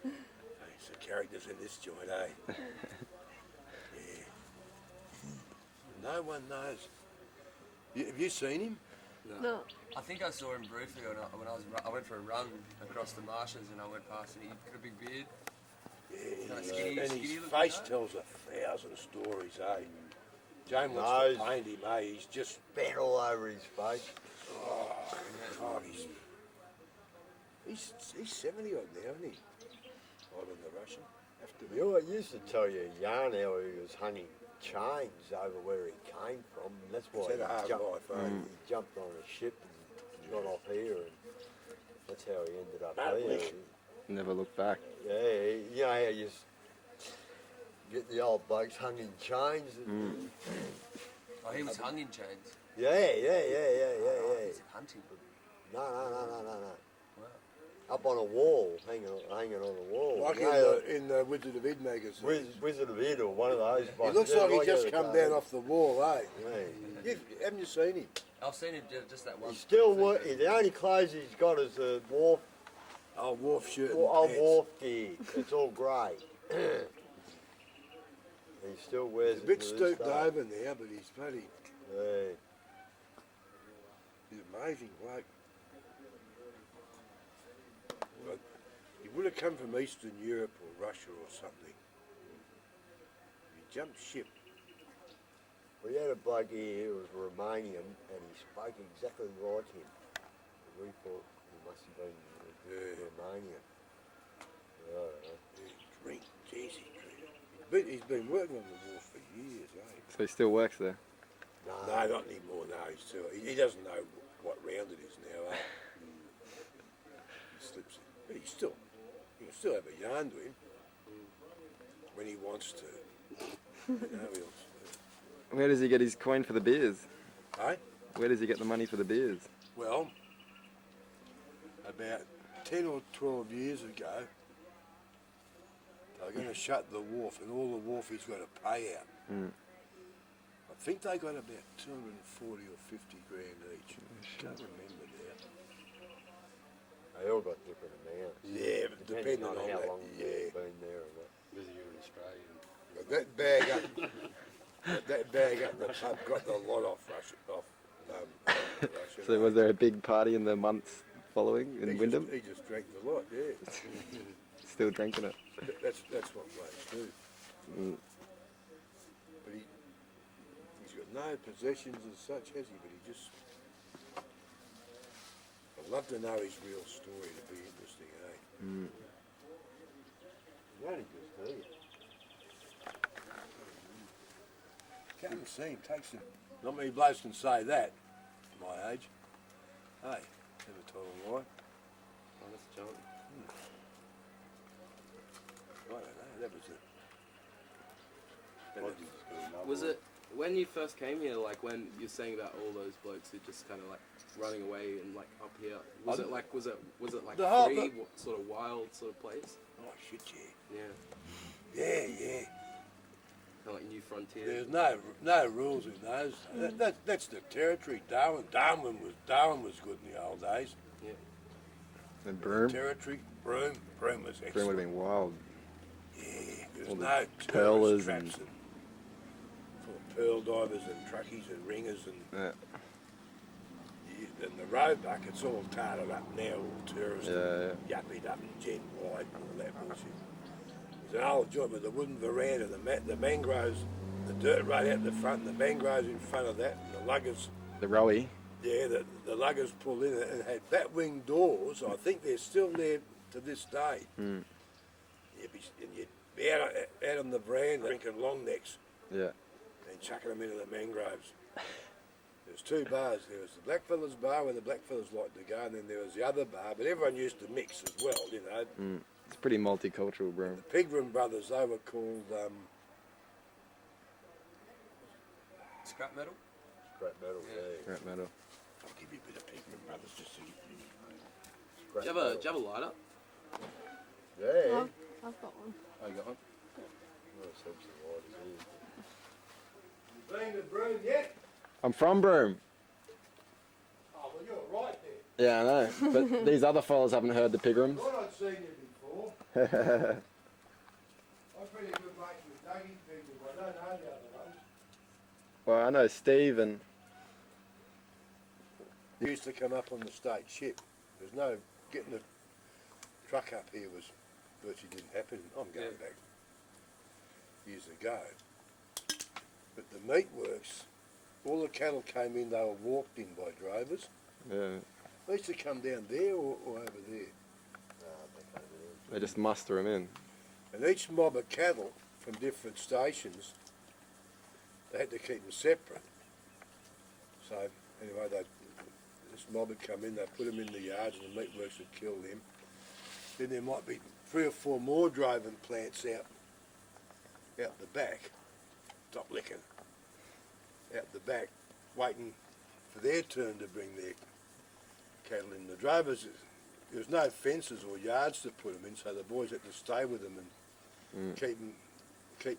There's the characters in this joint, eh? Yeah. No one knows. Have you seen him? No. I think I saw him briefly when I went for a run across the marshes and I went past and he got a big beard. Yeah, Skinny- and skinny his looking face guy? tells 1,000 stories, eh? Jane wants to paint him, eh? He's just Bent all over his face. oh, God, he's 70 odd now, isn't he? Ivan the Russian. Have to be. You know, I used to tell you a yarn how he was hanging chains over where he came from, and that's why He's had a hard life, eh? he jumped on a ship and got off here, and that's how he ended up Lovely. here. Never look back. Yeah, you know how you get the old blokes hung in chains. Oh, he was hung in chains. Yeah. He's hunting. No. Wow. Up on a wall, hanging on a wall. Like You know, in the Wizard of Id magazine. Wizard of Id or one of those. He looks like he just come down off. off the wall, eh? Yeah. Haven't you seen him? I've seen him just that once. He's still the only clothes he's got is a wharf, Old wharf shirt and old pants. wharf gear. It's all grey. He still wears He's a it bit to this stooped day. over now, but he's bloody, Yeah. he's amazing bloke. But he would have come from Eastern Europe or Russia or something. He jumped ship. We had a bloke here who was Romanian and he spoke exactly like him. We thought he must have been Romanian. He drink, jeez, he drink. He's been working on the wharf for years, eh? So he still works there? No, not anymore, no. He doesn't know what round it is now, eh? He slips in. But he can still have a yarn to him when he wants to. Where does he get his coin for the beers? Eh? Where does he get the money for the beers? Well, about 10 or 12 years ago, they were going to shut the wharf and all the wharfies got to pay out. I think they got about 240 or 50 grand each. I can't remember now. They all got different amounts. Yeah, but depending on how that, long they've been there or not. Whether you're an Australian. But that bag up the pub got the lot off Russia. So was there a big party in the months following in Wyndham? He just drank the lot, yeah. Still drinking it. That's what blokes do. But he's got no possessions as such, has he? But he just... I'd love to know his real story. It'd be interesting, eh? He's only just here. Come and see him, takes him. Not many blokes can say that, my age. Hey, never told a lie. Oh, that's John. I don't know, that was it. Was it when you first came here, like when you're saying about all those blokes who just kind of like running away and like up here? Was it like The whole- free, sort of wild sort of place? Oh shit, yeah. Yeah, Yeah. kind of like New Frontier. There's no rules in those. That's the territory. Darwin was good in the old days. Yeah. And Broome? Territory. Broome was excellent. Broome would have been wild. Yeah, there's All the no pearlers tourist traps and full of pearl divers and truckies and ringers and and the roebuck, it's all tarted up now, all tourist, yuppied up and gen wide and all that bullshit. There's an old joint with the wooden veranda, the mangroves, the dirt right out the front, and the mangroves in front of that, and the luggers. The rowie. Yeah, the luggers pulled in and had bat-wing doors. I think they're still there to this day. You'd be out on the veranda drinking long necks. Yeah. And chucking them into the mangroves. There's two bars. There was the Blackfellas bar where the Blackfellas liked to go, and then there was the other bar, but everyone used to mix as well, you know. It's pretty multicultural, bro. The Pegram brothers, they were called... Scrap metal? Scrap metal, yeah. Scrap metal. I'll give you a bit of Pegram brothers just to give you... Do you have a lighter? Yeah. I've got one. Oh, you got one? Oh, so Been to Broome yet? I'm from Broome. Oh, well, you're right there. Yeah, I know. But these other fellas haven't heard the Pigrams. I thought I'd seen you before. I'm pretty good mates with Dougie people, but I don't know the other ones. Well, I know Steve and... They used to come up on the state ship. There's no... Getting the truck up here was virtually didn't happen. I'm going back years ago. But the meatworks, all the cattle came in, they were walked in by drovers. Yeah. They used to come down there or over there. They just muster them in. And each mob of cattle from different stations, they had to keep them separate. So anyway, this mob would come in, they'd put them in the yards and the meatworks would kill them. Then there might be 3 or 4 more droving plants out the back, top licking, out the back, waiting for their turn to bring their cattle in. The drovers, there was no fences or yards to put them in, so the boys had to stay with them and keep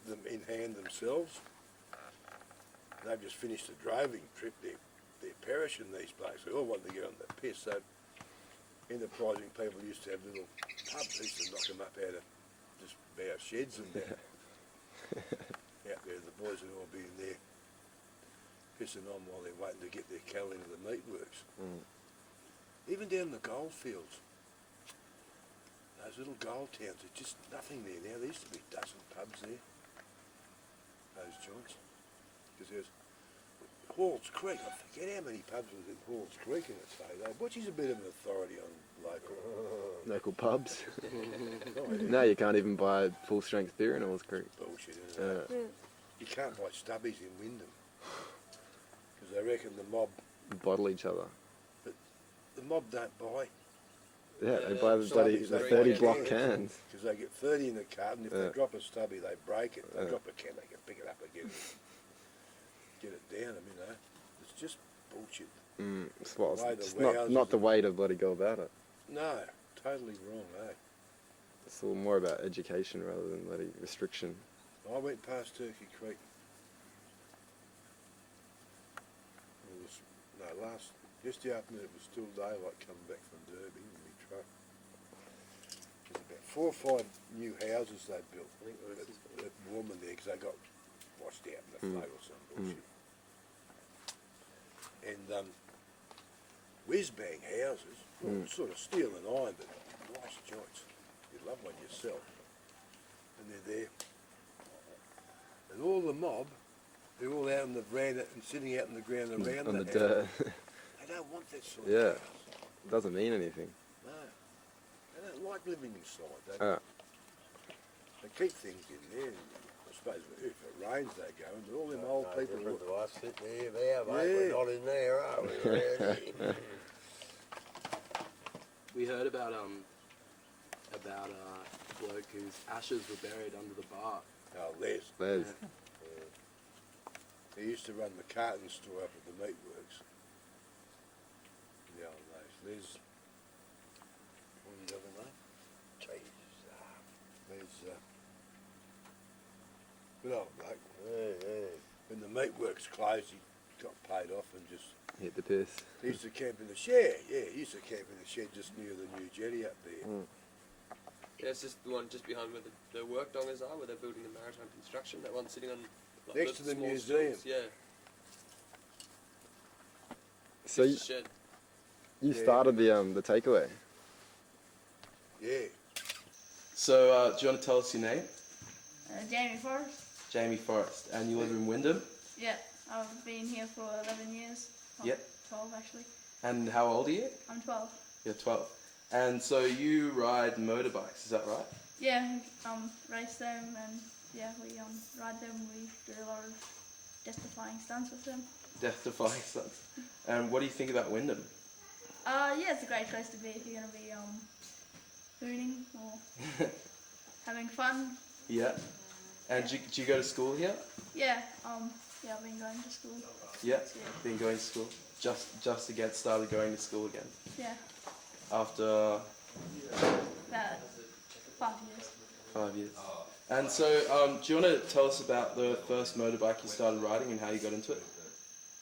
them in hand themselves. And they've just finished a droving trip. They're perishing, these blokes. They all want to get on the piss. So enterprising people used to have little pubs. They used to knock them up out of just bare sheds and that. Out there, the boys would all be in there pissing on while they're waiting to get their cattle into the meatworks. Even down the gold fields, those little gold towns, there's just nothing there now. There used to be a dozen pubs there, those joints. Because Halls Creek, I forget how many pubs was in Halls Creek in its heyday. Butchie's a bit of an authority on local. Local pubs. Oh, yeah. No, you can't even buy full strength beer in Halls Creek. Bullshit, isn't it? You can't buy stubbies in Wyndham. Because they reckon the mob... Bottle each other. But the mob don't buy. Yeah, they buy the bloody stubbies, the they 30 buy block cans. cans. Because they get 30 in the carton. If they drop a stubby, they break it. They drop a can, they can pick it up again. Get it down them, you know. It's just bullshit. It's not the way to bloody go about it. No, totally wrong, eh? It's a little more about education rather than bloody restriction. I went past Turkey Creek. It was, just the afternoon, it was still daylight coming back from Derby in my truck. There's about 4 or 5 new houses they built at Woman there because they got washed out in the flood or some bullshit. And whiz-bang houses, well, sort of steel and iron, but nice joints. You'd love one yourself. And they're there. And all the mob, they're all out in the veranda and sitting out in the ground around on the house. dirt. They don't want that sort of house. It doesn't mean anything. No. They don't like living inside. They keep things in there. And I suppose if it rains, they go. And all them old people... Different to us sitting here now, mate. We're not in there, are we? Really? We heard about a bloke whose ashes were buried under the bar. Oh, Les. Les. He used to run the carton store up at the meatworks. In the old days. Les. What was his other name? Jesus. Les. Good old bloke. When the meatworks closed, he got paid off and just... Hit the piss. He used to camp in the shed. Yeah, he used to camp in the shed just near the new jetty up there. Yeah, it's just the one just behind where the work dongers are, where they're building the maritime construction. That one sitting on like, next to the small museum. stools, yeah. So you started the takeaway. Yeah. So do you want to tell us your name? Jamie Forrest. Jamie Forrest. And you live in Wyndham? Yeah, I've been here for 11 years. Yep. 12 actually. And how old are you? I'm 12. You're 12. And so you ride motorbikes, is that right? Yeah, race them and yeah, we ride them. We do a lot of death-defying stunts with them. Death-defying stunts. And what do you think about Wyndham? Yeah, it's a great place to be if you're going to be booning or having fun. Yeah. And do you go to school here? Yeah, yeah, I've been going to school. Yeah, been going to school. Just to get started going to school again. Yeah. After about 5 years. 5 years. And so, do you want to tell us about the first motorbike you started riding and how you got into it?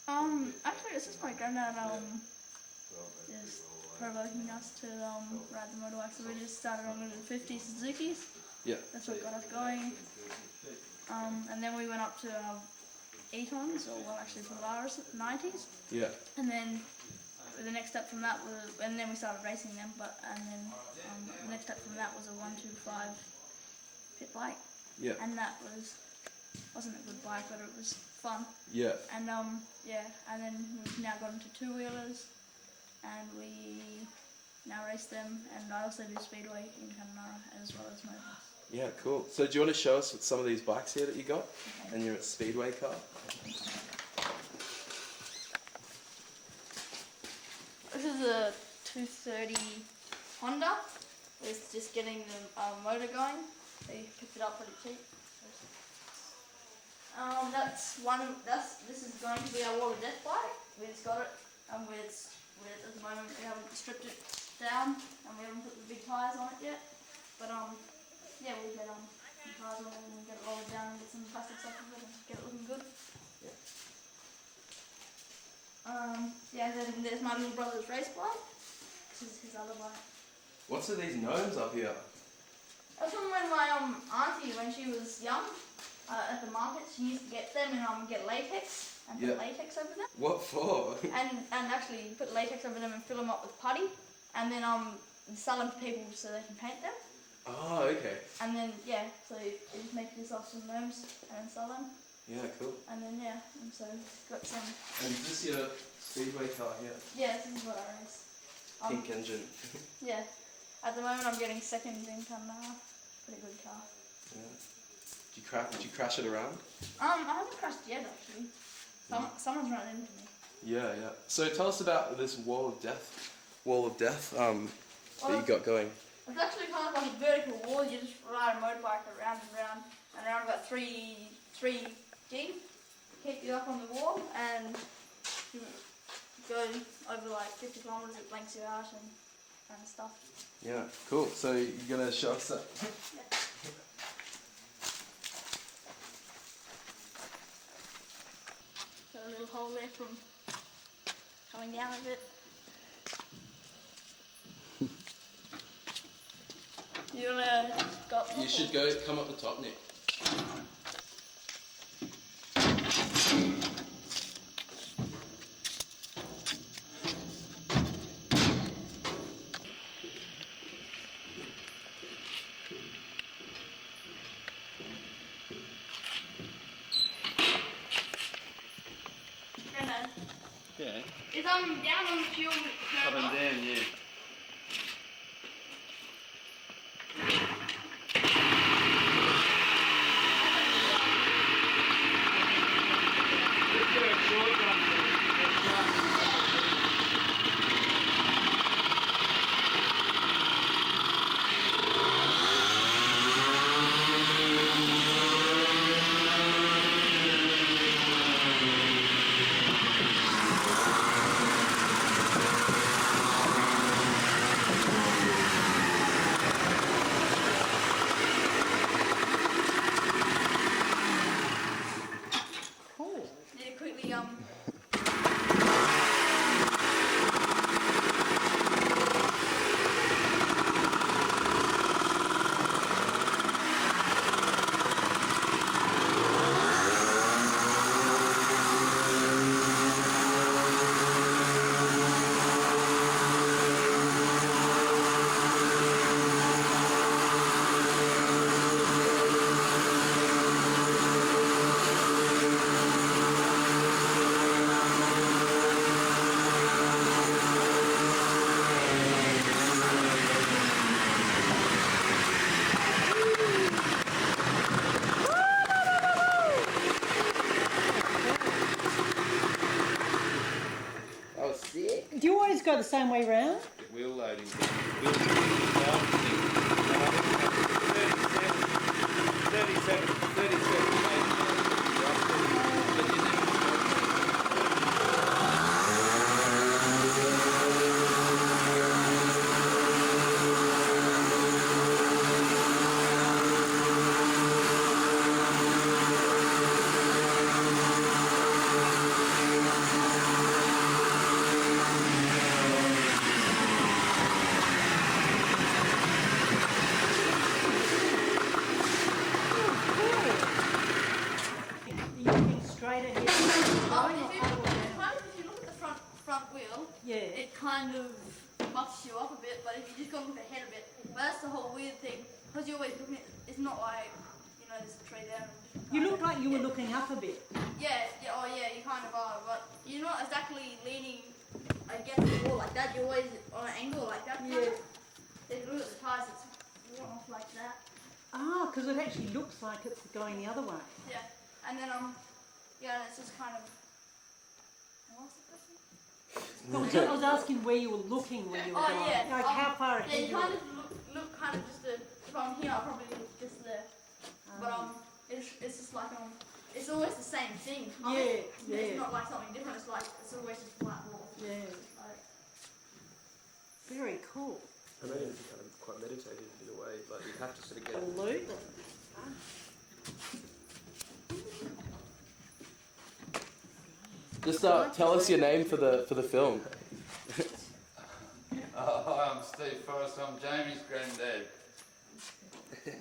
Actually, it's just my granddad just provoking us to ride the motorbike. So we just started on the 50 Suzuki's. Yeah. That's what got us going. And then we went up to Etons, or well, actually Polaris 90s. Yeah. And then the next step from that was, and then we started racing them. And then the next step from that was a 125 pit bike. Yeah. And that wasn't a good bike, but it was fun. Yeah. And yeah, and then we've now got into two-wheelers, and we now race them. And I also do speedway in Kununurra as well as motorbikes. Yeah, cool. So do you want to show us some of these bikes here that you got? Okay. And your speedway car? This is a 230 Honda. It's just getting the motor going. They picked it up pretty cheap. This is going to be our water death bike. We just got it, and at the moment we haven't stripped it down, and we haven't put the big tyres on it yet. But yeah, we'll get some tyres on it and get it rolled down and get some plastic stuff on it and get it looking good. Yeah, then there's my little brother's race bike. This is his other bike. What's with these gnomes up here? That's from when my auntie, when she was young, at the market, she used to get them and get latex and put latex over them. What for? and actually put latex over them and fill them up with putty, and then sell them to people so they can paint them. Oh, okay. And then yeah, so you just make yourself some gnomes and then sell them. Yeah, cool. And then yeah, and so got some. And is this your speedway car here? Yeah, this is what I race. Pink engine. Yeah. At the moment, I'm getting second in Kandahar. Pretty good car. Yeah. Did you crash it around? I haven't crashed yet actually. Someone's run into me. Yeah, yeah. So tell us about this wall of death. That you got going. It's actually kind of like a vertical wall. You just ride a motorbike around and round and around about 3 deep. Keep you up on the wall and you go over like 50 kilometers. It blanks you out and stuff. Yeah, cool. So you're gonna show us that? Yeah. Got a little hole there from coming down a bit. You wanna go up? You should come up the top, Nick. Granddad, Yeah. is down on the fuel? Up and down, yeah. Need to quickly That was sick. Do you always go the same way round? Wheel loading. 37. Straight ahead. if you look at the front wheel, Yeah. it kind of mucks you up a bit, but if you just go look ahead a bit, but that's the whole weird thing, because you're always looking at, it's not like, there's a tree there. You look like you were looking up a bit. Yeah, you kind of are, but you're not exactly leaning against the wall like that, you're always on an angle like that. Yeah. If you look at the tires, it's worn off like that. Ah, because it actually looks like it's going the other way. Yeah, and then, it's just kind of, what's the question? I was asking where you were looking when you were going. Yeah. Like how far ahead Yeah, you you kind were. of look kind of just if I'm here, I'll probably look just there. But it's just like it's always the same thing. It's not like something different. It's like it's always just flat wall. Yeah. Like, Very cool. I know it's kind of quite meditative in a way, like you have to sort of get Absolutely. Just tell us your name for the film. Hi, I'm Steve Forrest. I'm Jamie's granddad.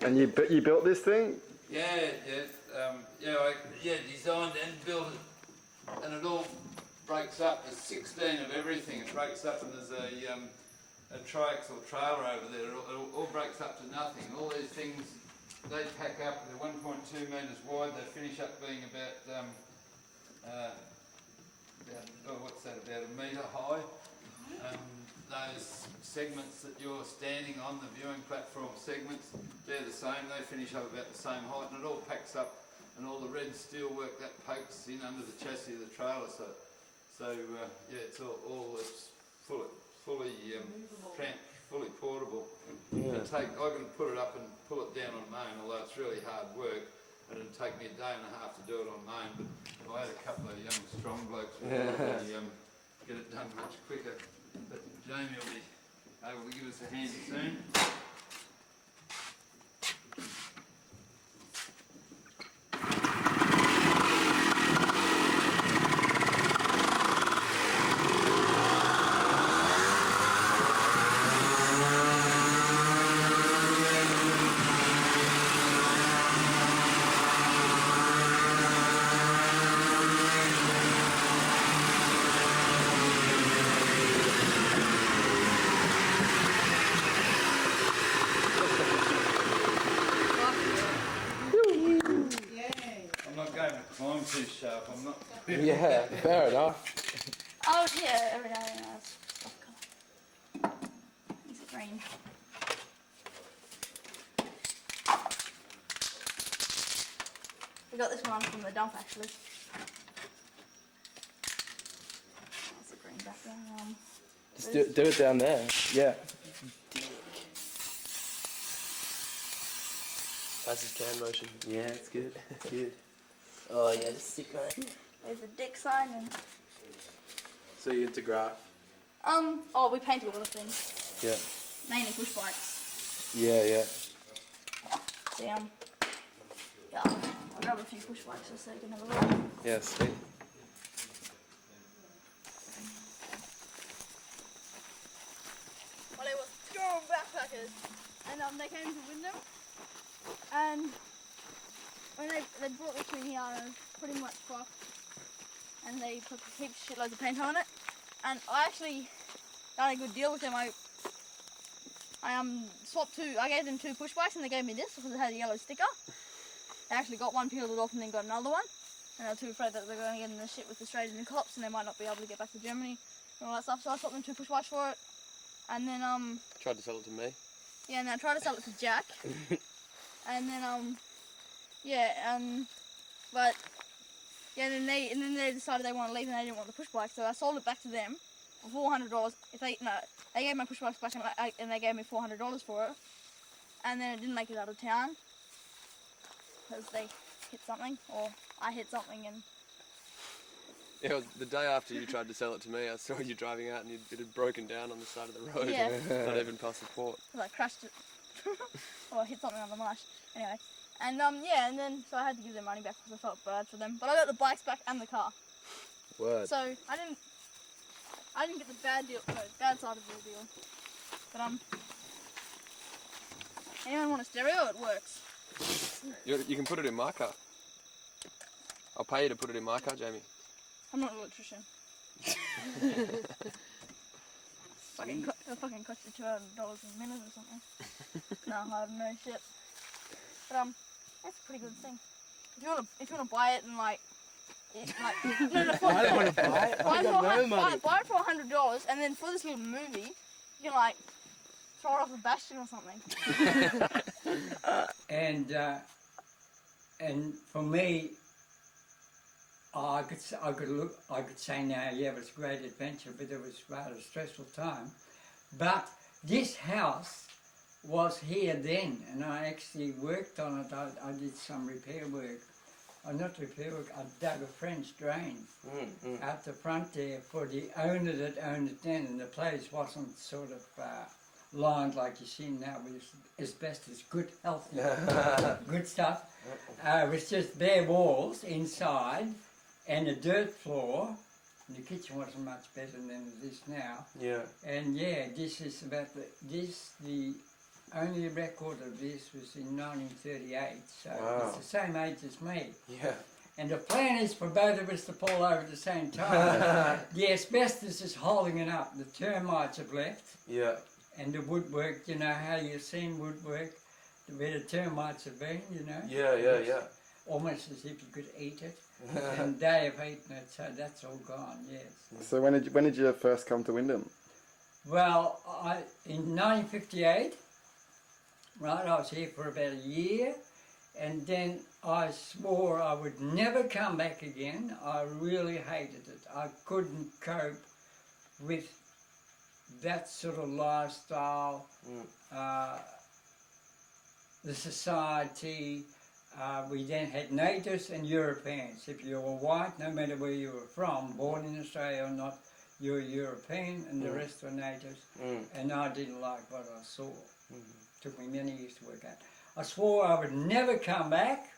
And you built this thing? Designed and built it, and it all breaks up. There's 16 of everything. It breaks up, and there's a triaxle trailer over there. It all breaks up to nothing. All these things they pack up. They're 1.2 metres wide. They finish up being about about a metre high. Those segments that you're standing on, the viewing platform segments, they're the same. They finish up about the same height, and it all packs up, and all the red steel work that pokes in under the chassis of the trailer. So yeah, it's it's fully tramped, fully portable. Yeah. I can put it up and pull it down on main, although it's really hard work, and it'd take me a day and a half to do it on main. But if I had a couple of young, strong blokes, we'd probably get it done much quicker. But Jamie will be able to give us a hand soon. I'm too sharp, I'm not. Yeah, fair enough. Oh yeah, every now and then that's soft colour. It's green. We got this one from the dump actually. That's a green background. Just do it down there. Yeah. That's his can motion. Yeah, it's good. It's good. Oh yeah, just stick right. There's a dick sign and. So you're into graph? Oh, we paint a lot of things. Yeah. Mainly push bikes. Yeah. See, yeah, I'll grab a few push bikes just so you can have a look. Yeah, sweet. Well, they were strong backpackers, and they came to Wyndham, and when they brought this thing here, I was pretty much fucked, and they put heaps shitloads of paint on it, and I actually got a good deal with them. I swapped I gave them 2 push bikes, and they gave me this because it had a yellow sticker. They actually got one, peeled it off, and then got another one, and they were too afraid that they're going to get in the shit with the Australian cops, and they might not be able to get back to Germany and all that stuff. So I swapped them 2 push bikes for it, and then Tried to sell it to me. yeah, and I tried to sell it to Jack, and then but yeah, and then they decided they want to leave and they didn't want the push bike, so I sold it back to them for $400. They gave my push bikes back and they gave me $400 for it, and then it didn't make it out of town because they hit something, or I hit something, and Yeah, the day after you tried to sell it to me, I saw you driving out and it had broken down on the side of the road. Yeah. Not even past the port. I crashed it. Or I hit something on the marsh. Anyway. And yeah, and then so I had to give them money back because I felt bad for them. But I got the bikes back and the car. Word. So I didn't get the bad side of the deal. But anyone want a stereo? It works. You can put it in my car. I'll pay you to put it in my car, Jamie. I'm not an electrician. It'll fucking cost you $200 a minute or something. No, I have no shit. But that's a pretty good thing. If you wanna buy it and like no, I don't want to buy it. I got no money. Buy it for $100, and then for this little movie, you can like throw it off a bastion or something. And for me, I could say now, yeah, it was a great adventure, but it was rather a stressful time. But this house was here then, and I actually worked on it. I did some repair work. Not repair work, I dug a French drain out the front there for the owner that owned it then, and the place wasn't sort of lined like you see now with asbestos, good, healthy, good stuff. It was just bare walls inside and a dirt floor. And the kitchen wasn't much better than it is now. Yeah. And yeah, this is about the only record of this was in 1938, so it's the same age as me. Yeah. And the plan is for both of us to fall over at the same time. The asbestos is holding it up. The termites have left. Yeah. And the woodwork, you know how you've seen woodwork, where the termites have been, you know. Yeah. Almost as if you could eat it. And they have eaten it, so that's all gone, yes. So when did you first come to Wyndham? Well, in 1958, right, I was here for about a year, and then I swore I would never come back again. I really hated it. I couldn't cope with that sort of lifestyle, the society. We then had natives and Europeans. If you were white, no matter where you were from, born in Australia or not, you were European, and the rest were natives. And I didn't like what I saw. Took me many years to work out. I swore I would never come back,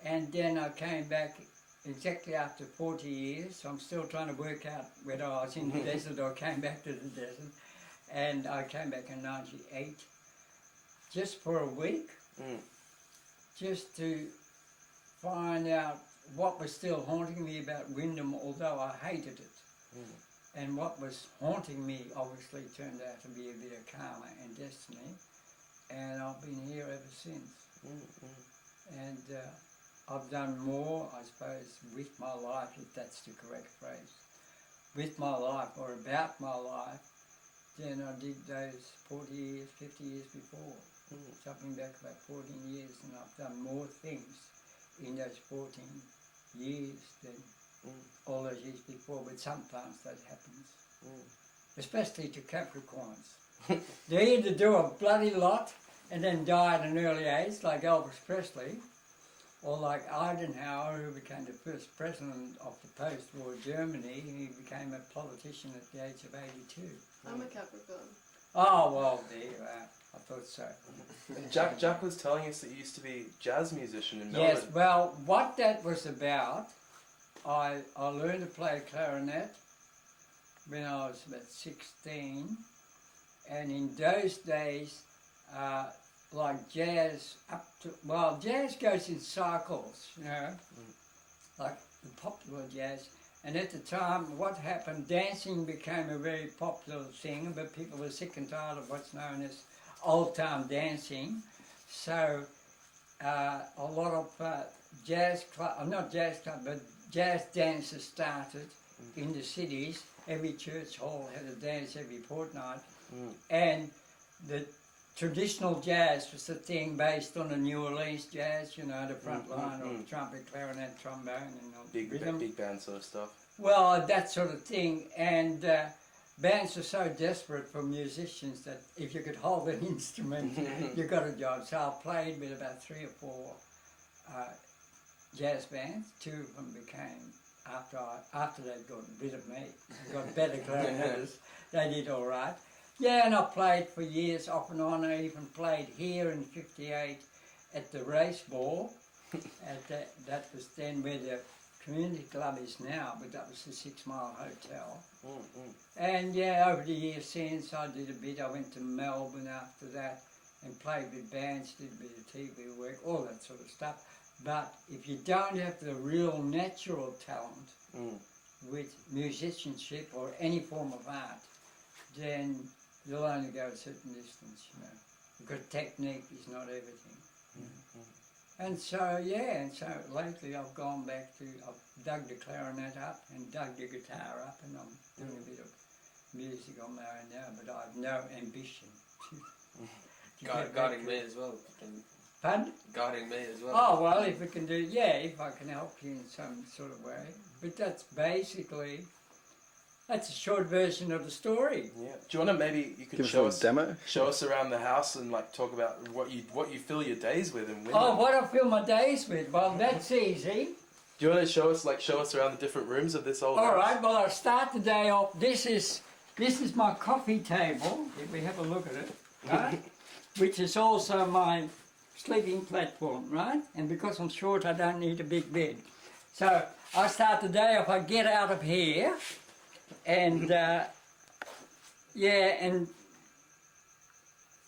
and then I came back exactly after 40 years. So I'm still trying to work out whether I was in the desert or came back to the desert. And I came back in 98, just for a week, just to find out what was still haunting me about Wyndham, although I hated it. And what was haunting me obviously turned out to be a bit of karma and destiny. And I've been here ever since. And I've done more, I suppose, with my life, if that's the correct phrase, with my life or about my life, than I did those 40 years, 50 years before. Jumping back about 14 years, and I've done more things in those 14 years than all those years before, but sometimes that happens. Especially to Capricorns. They either do a bloody lot and then die at an early age, like Elvis Presley, or like Eisenhower, who became the first president of the post-war Germany. He became a politician at the age of 82. I'm a Capricorn. Oh, well, there you are. I thought so. Jack was telling us that you used to be a jazz musician in Melbourne. Yes, well, what that was about, I learned to play clarinet when I was about 16, and in those days, like jazz jazz goes in cycles, you know, like the popular jazz. And at the time, what happened, dancing became a very popular thing, but people were sick and tired of what's known as old-time dancing. So a lot of not jazz club, but jazz dances started in the cities. Every church hall had a dance every fortnight. And the traditional jazz was the thing based on the New Orleans jazz, you know, the front line of trumpet, clarinet, trombone, and big band sort of stuff. Well, that sort of thing. And bands are so desperate for musicians that if you could hold an instrument, you got a job. So I played with about 3 or 4 jazz bands. 2 of them became, after they got rid of me, got better clarinetists, they did all right. Yeah, and I played for years off and on. I even played here in '58 at the race ball. That was then where the community club is now, but that was the 6 Mile Hotel. And yeah, over the years since, I did a bit. I went to Melbourne after that and played with bands, did a bit of TV work, all that sort of stuff. But if you don't have the real natural talent with musicianship or any form of art, then you'll only go a certain distance, you know, because technique is not everything. And so, yeah, and so lately I've gone back to, I've dug the clarinet up and dug the guitar up, and I'm doing a bit of music on my own now, but I have no ambition to Guiding me as well. Pardon? Guiding me as well. Oh, well, if we can do, yeah, if I can help you in some sort of way. But that's basically, that's a short version of the story. Yeah. Do you want to maybe you could Give show us a demo? Show us around the house and like talk about what you fill your days with and when. Oh, what I fill my days with? Well, that's easy. Do you want to show us around the different rooms of this old house? All right. Well, I'll start the day off. This is my coffee table. If we have a look at it, right? Which is also my sleeping platform, right? And because I'm short, I don't need a big bed. So I start the day off. I get out of here. And yeah, and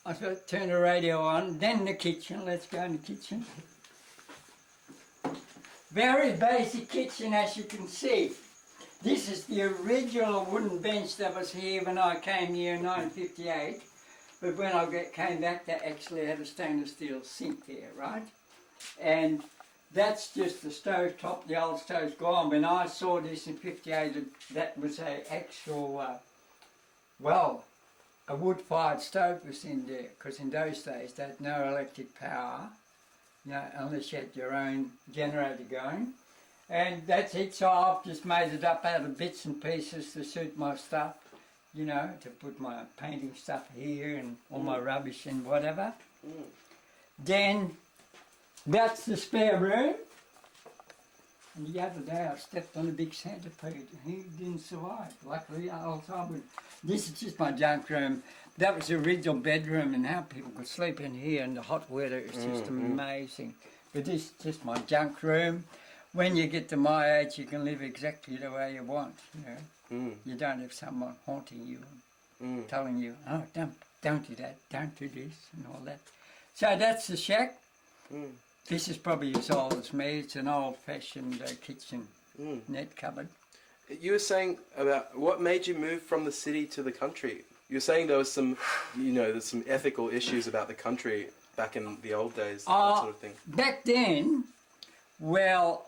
I turn the radio on, then the kitchen. Let's go in the kitchen. Very basic kitchen, as you can see. This is the original wooden bench that was here when I came here in 1958. But when I came back, they actually had a stainless steel sink there, right? And that's just the stove top, the old stove's gone. When I saw this in '58, that was a actual, a wood-fired stove was in there, because in those days they had no electric power, you know, unless you had your own generator going. And that's it, so I've just made it up out of bits and pieces to suit my stuff, you know, to put my painting stuff here and all my rubbish and whatever. Then that's the spare room. And the other day I stepped on a big centipede and he didn't survive. Luckily, this is just my junk room. That was the original bedroom, and how people could sleep in here in the hot weather is just amazing. But this is just my junk room. When you get to my age, you can live exactly the way you want, you know. You don't have someone haunting you and telling you, oh, don't do that, don't do this, and all that. So that's the shack. This is probably as old as me. It's an old-fashioned kitchen net cupboard. You were saying about what made you move from the city to the country. You were saying there was some, you know, there's some ethical issues about the country back in the old days, that sort of thing. Back then, well,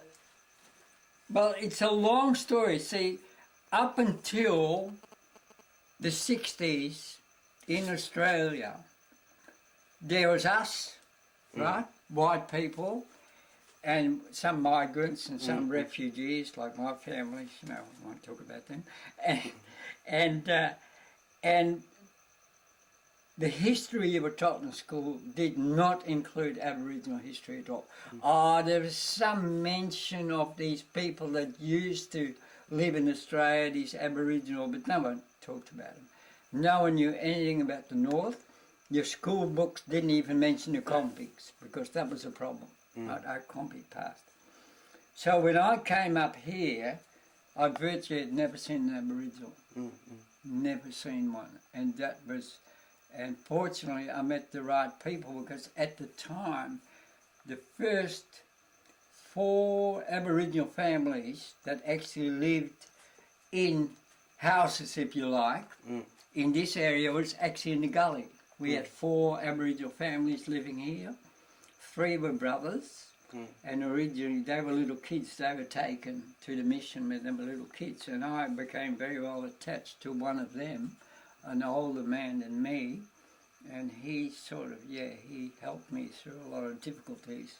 it's a long story. See, up until the 60s in Australia, there was us, right? White people, and some migrants and some refugees, like my family, you know, I won't talk about them. And the history you were taught in school did not include Aboriginal history at all. There was some mention of these people that used to live in Australia, these Aboriginal, but no one talked about them. No one knew anything about the North. Your school books didn't even mention the convicts, because that was a problem. Our convict past. So when I came up here, I virtually had never seen an Aboriginal. Never seen one. And that was, and fortunately I met the right people, because at the time, the first 4 Aboriginal families that actually lived in houses, if you like, in this area was actually in the gully. We had 4 Aboriginal families living here. 3 were brothers, and originally they were little kids. They were taken to the mission when they were little kids, and I became very well attached to one of them, an older man than me, and he sort of, he helped me through a lot of difficulties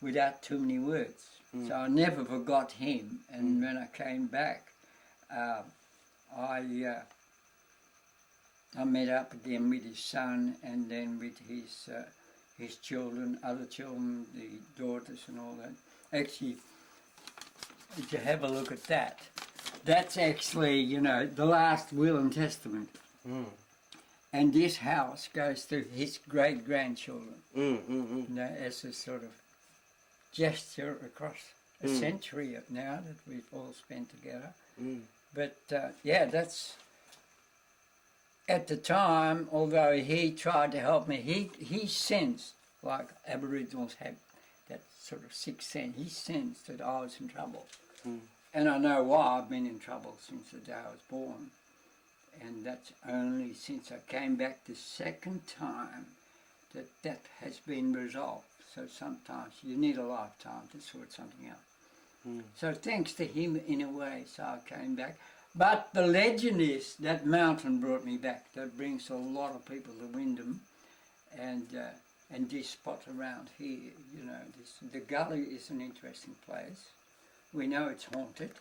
without too many words. So I never forgot him, and when I came back, I met up again with his son, and then with his children, other children, the daughters and all that. Actually, if you have a look at that, that's actually, you know, the last will and testament. And this house goes to his great-grandchildren, you know, as a sort of gesture across a century now that we've all spent together. But, that's... At the time, although he tried to help me, he sensed, like Aboriginals have that sort of sixth sense, he sensed that I was in trouble. And I know why. I've been in trouble since the day I was born. And that's only since I came back the second time that has been resolved. So sometimes you need a lifetime to sort something out. So thanks to him in a way, so I came back. But the legend is that mountain brought me back. That brings a lot of people to Wyndham, and this spot around here. You know, the gully is an interesting place. We know it's haunted,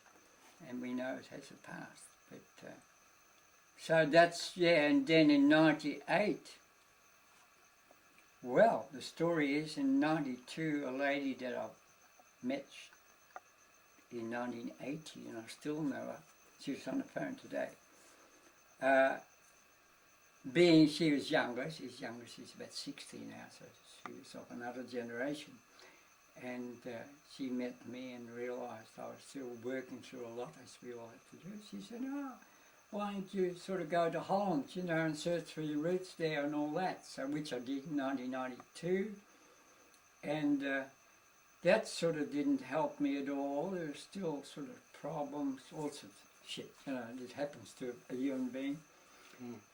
and we know it has a past. But so that's And then in '98, well, the story is in '92, a lady that I met in 1980, and I still know her. She was on the phone today. Being she was younger, she's about 60 now, so she was of another generation. And she met me and realised I was still working through a lot, as we all have to do. She said, why don't you sort of go to Holland, you know, and search for your roots there and all that. So, which I did in 1992. And that sort of didn't help me at all. There were still sort of problems, all sorts of shit, you know, that happens to a human being.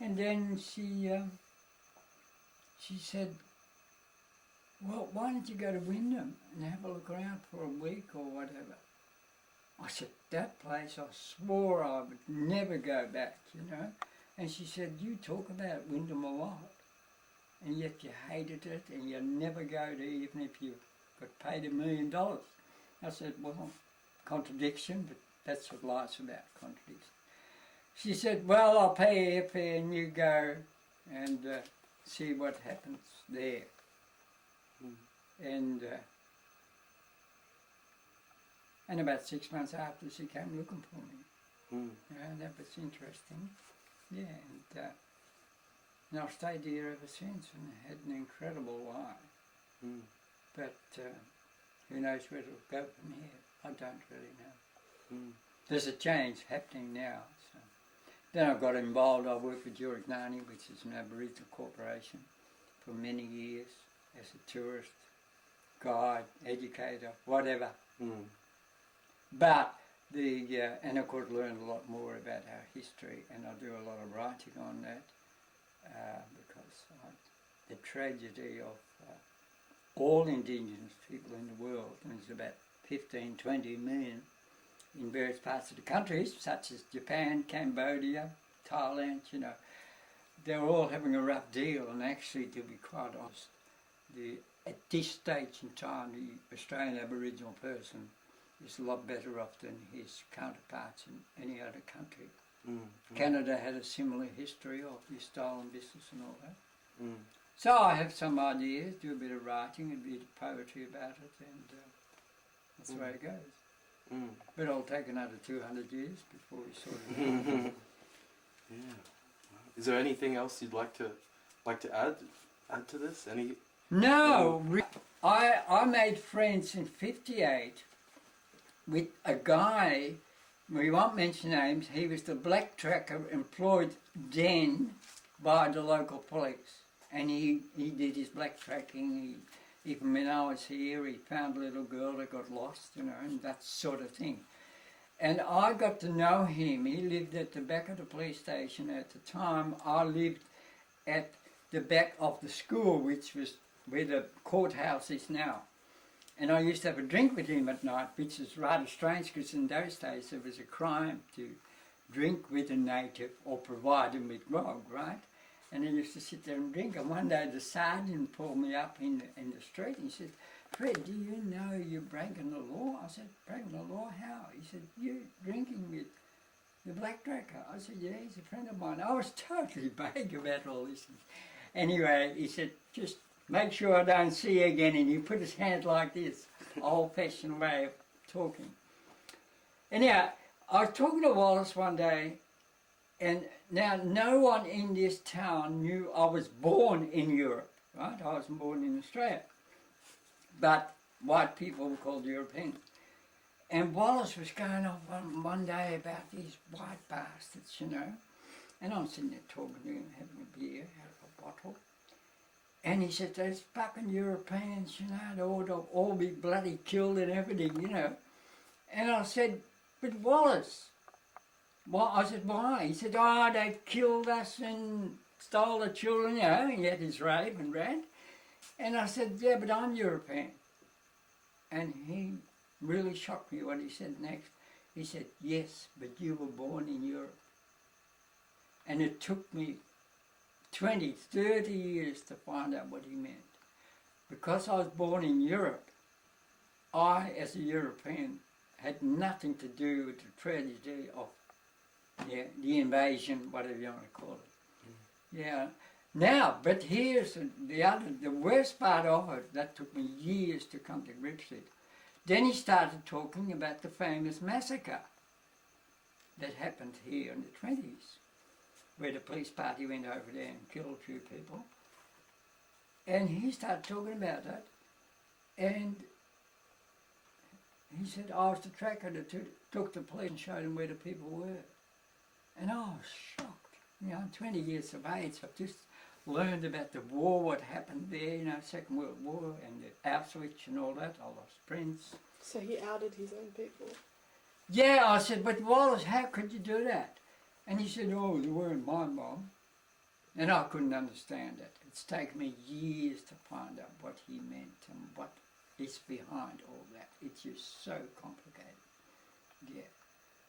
And then she she said, well, why don't you go to Wyndham and have a look around for a week or whatever? I said, that place, I swore I would never go back, you know. And she said, you talk about Wyndham a lot, and yet you hated it and you never go to, even if you got paid $1 million. I said, well, contradiction, but that's what life's about, contradiction. She said, well, I'll pay airfare and you go and see what happens there. And about 6 months after, she came looking for me. Yeah, that was interesting. Yeah, and I've stayed here ever since and had an incredible life. But who knows where it'll go from here? I don't really know. There's a change happening now. So. Then I got involved. I worked with Jurignani, which is an Aboriginal corporation, for many years as a tourist, guide, educator, whatever. But and of course learned a lot more about our history, and I do a lot of writing on that because the tragedy of all indigenous people in the world, and there's about 15, 20 million in various parts of the countries, such as Japan, Cambodia, Thailand, you know, they're all having a rough deal, and actually, to be quite honest, at this stage in time, the Australian Aboriginal person is a lot better off than his counterparts in any other country. Canada had a similar history of this style and business and all that. So I have some ideas, do a bit of writing, a bit of poetry about it, and that's the way it goes. But it'll take another 200 years before we sort it out. Yeah. Is there anything else you'd like to add to this? Any? No, I made friends in '58 with a guy. We won't mention names. He was the black tracker employed then by the local police, and he did his black tracking. Even when I was here, he found a little girl that got lost, you know, and that sort of thing. And I got to know him. He lived at the back of the police station at the time. I lived at the back of the school, which was where the courthouse is now. And I used to have a drink with him at night, which is rather strange because in those days it was a crime to drink with a native or provide him with grog, right? And I used to sit there and drink. And one day the sergeant pulled me up in the street and he said, Fred, do you know you're breaking the law? I said, breaking the law? How? He said, you're drinking with the black tracker. I said, yeah, he's a friend of mine. I was totally vague about all this. Anyway, he said, just make sure I don't see you again. And he put his hand like this, old-fashioned way of talking. Anyhow, I was talking to Wallace one day, and now no one in this town knew I was born in Europe, right? I wasn't born in Australia. But white people were called Europeans. And Wallace was going off one day about these white bastards, you know. And I'm sitting there talking to him, having a beer out of a bottle. And he said, those fucking Europeans, you know, they ought to all be bloody killed and everything, you know. And I said, but Wallace, I said, why? He said, oh, they killed us and stole the children, you know, he had his rave and ran. And I said, yeah, but I'm European. And he really shocked me what he said next. He said, yes, but you were born in Europe. And it took me 20, 30 years to find out what he meant. Because I was born in Europe, I, as a European, had nothing to do with the tragedy of the invasion, whatever you want to call it. Yeah. Now, but here's the worst part of it, that took me years to come to grips with. Then he started talking about the famous massacre that happened here in the 20s, where the police party went over there and killed a few people. And he started talking about that, and he said, I was the tracker that took the police and showed them where the people were. And I was shocked. You know, 20 years of age, I've just learned about the war, what happened there, you know, Second World War and the Auschwitz and all that. I lost friends. So he outed his own people? Yeah, I said, but Wallace, how could you do that? And he said, oh, they weren't my mom. And I couldn't understand it. It's taken me years to find out what he meant and what is behind all that. It's just so complicated. Yeah,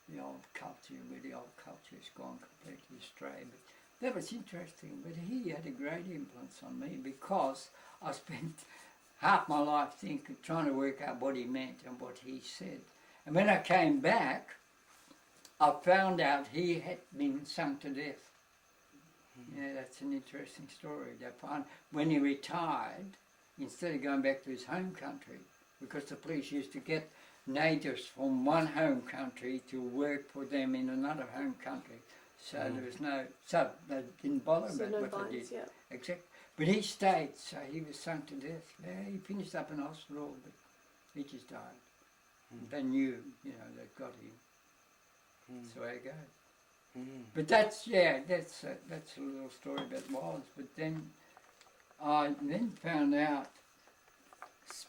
the old culture, where the old culture has gone completely astray. But that was interesting. But he had a great influence on me because I spent half my life trying to work out what he meant and what he said. And when I came back, I found out he had been sung to death. Yeah, that's an interesting story. When he retired, instead of going back to his home country, because the police used to get natives from one home country to work for them in another home country, so there was so they didn't bother about no what fines, they did. yeah. Exactly. But he stayed, so he was sung to death. Yeah, he finished up in hospital, but he just died. They knew, they'd got him. That's the way it goes. But that's a little story about Wallace. But then I found out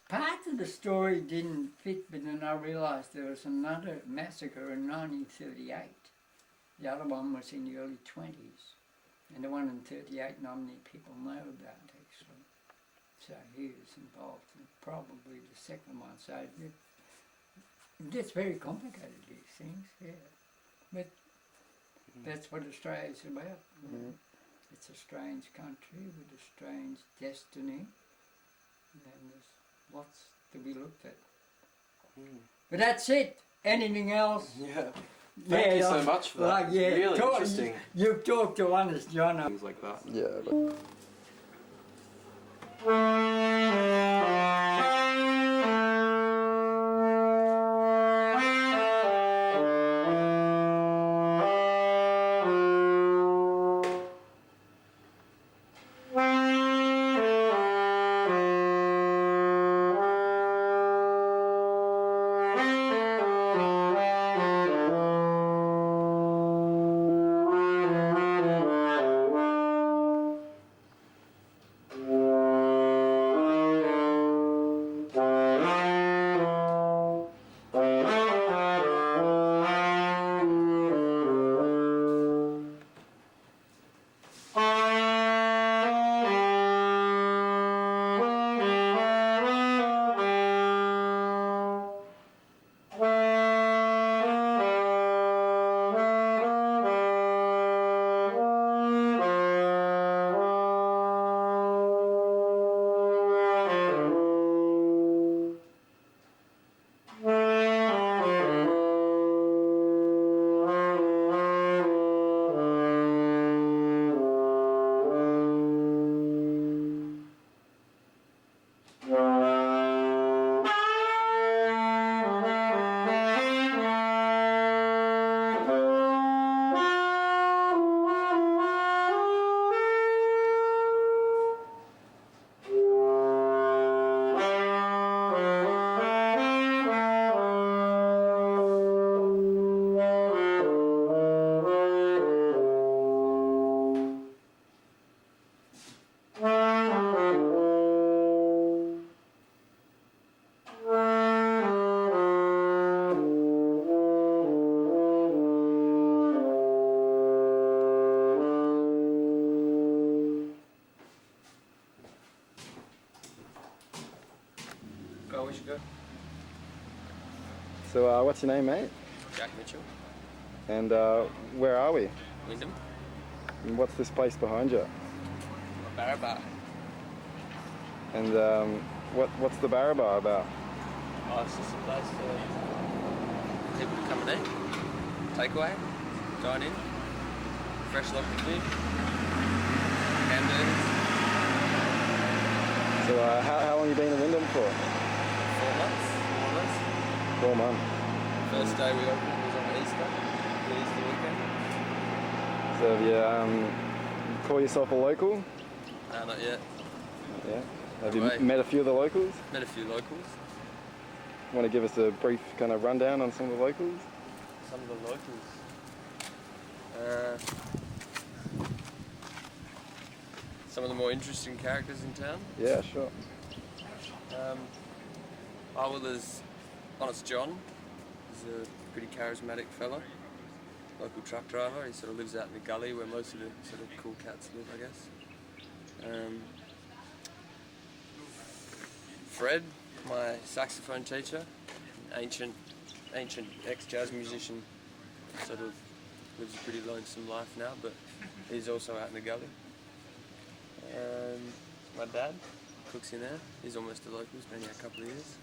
part of the story didn't fit, but then I realised there was another massacre in 1938. The other one was in the early 20s. And the one in 38, not many people know about, actually. So he was involved in probably the second one. So it gets very complicated, these things, yeah. But that's what Australia's about. It's a strange country with a strange destiny. And there's lots to be looked at. But that's it. Anything else? Yeah. Thank you so much for that. Really interesting. You've talked to honest John. Things like that. Yeah. Go, we should go. So what's your name, mate? Jack Mitchell, And where are we? Wyndham, And what's this place behind you? Baraba. And what's the Baraba about? Oh, it's just a place for people to come and eat. Takeaway, dine in, fresh local food, hamburgers. So how long you been in Wyndham for? 4 months, more or less. 4 months. First day we opened was on Easter, the Easter weekend. So have you call yourself a local? No, not yet. Yeah. Have you Right. met a few of the locals? Met a few locals. Want to give us a brief kind of rundown on some of the locals? Some of the locals. Some of the more interesting characters in town. Yeah, sure. Well, there's Honest John. He's a pretty charismatic fella. local truck driver. He sort of lives out in the gully where most of the sort of cool cats live, I guess. Fred, my saxophone teacher, ancient ex-jazz musician, sort of lives a pretty lonesome life now, but he's also out in the gully. My dad cooks in there. He's almost a local. He's been here a couple of years.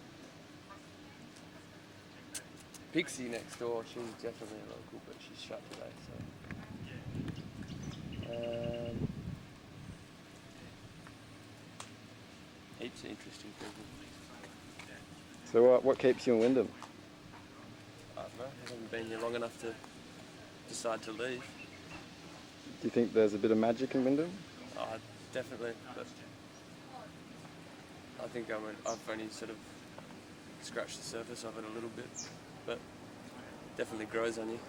Pixie next door, she's definitely a local, but she's shut today, so. Heaps of interesting people. So what keeps you in Wyndham? I don't know, I haven't been here long enough to decide to leave. Do you think there's a bit of magic in Wyndham? Definitely, but I think I've only sort of scratched the surface of it a little bit, but definitely grows on you.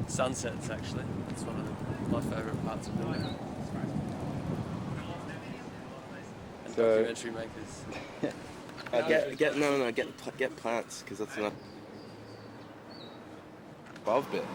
Sunsets, actually, that's one of my favourite parts of Wyndham. And documentary makers. Get plants, because that's not above bit.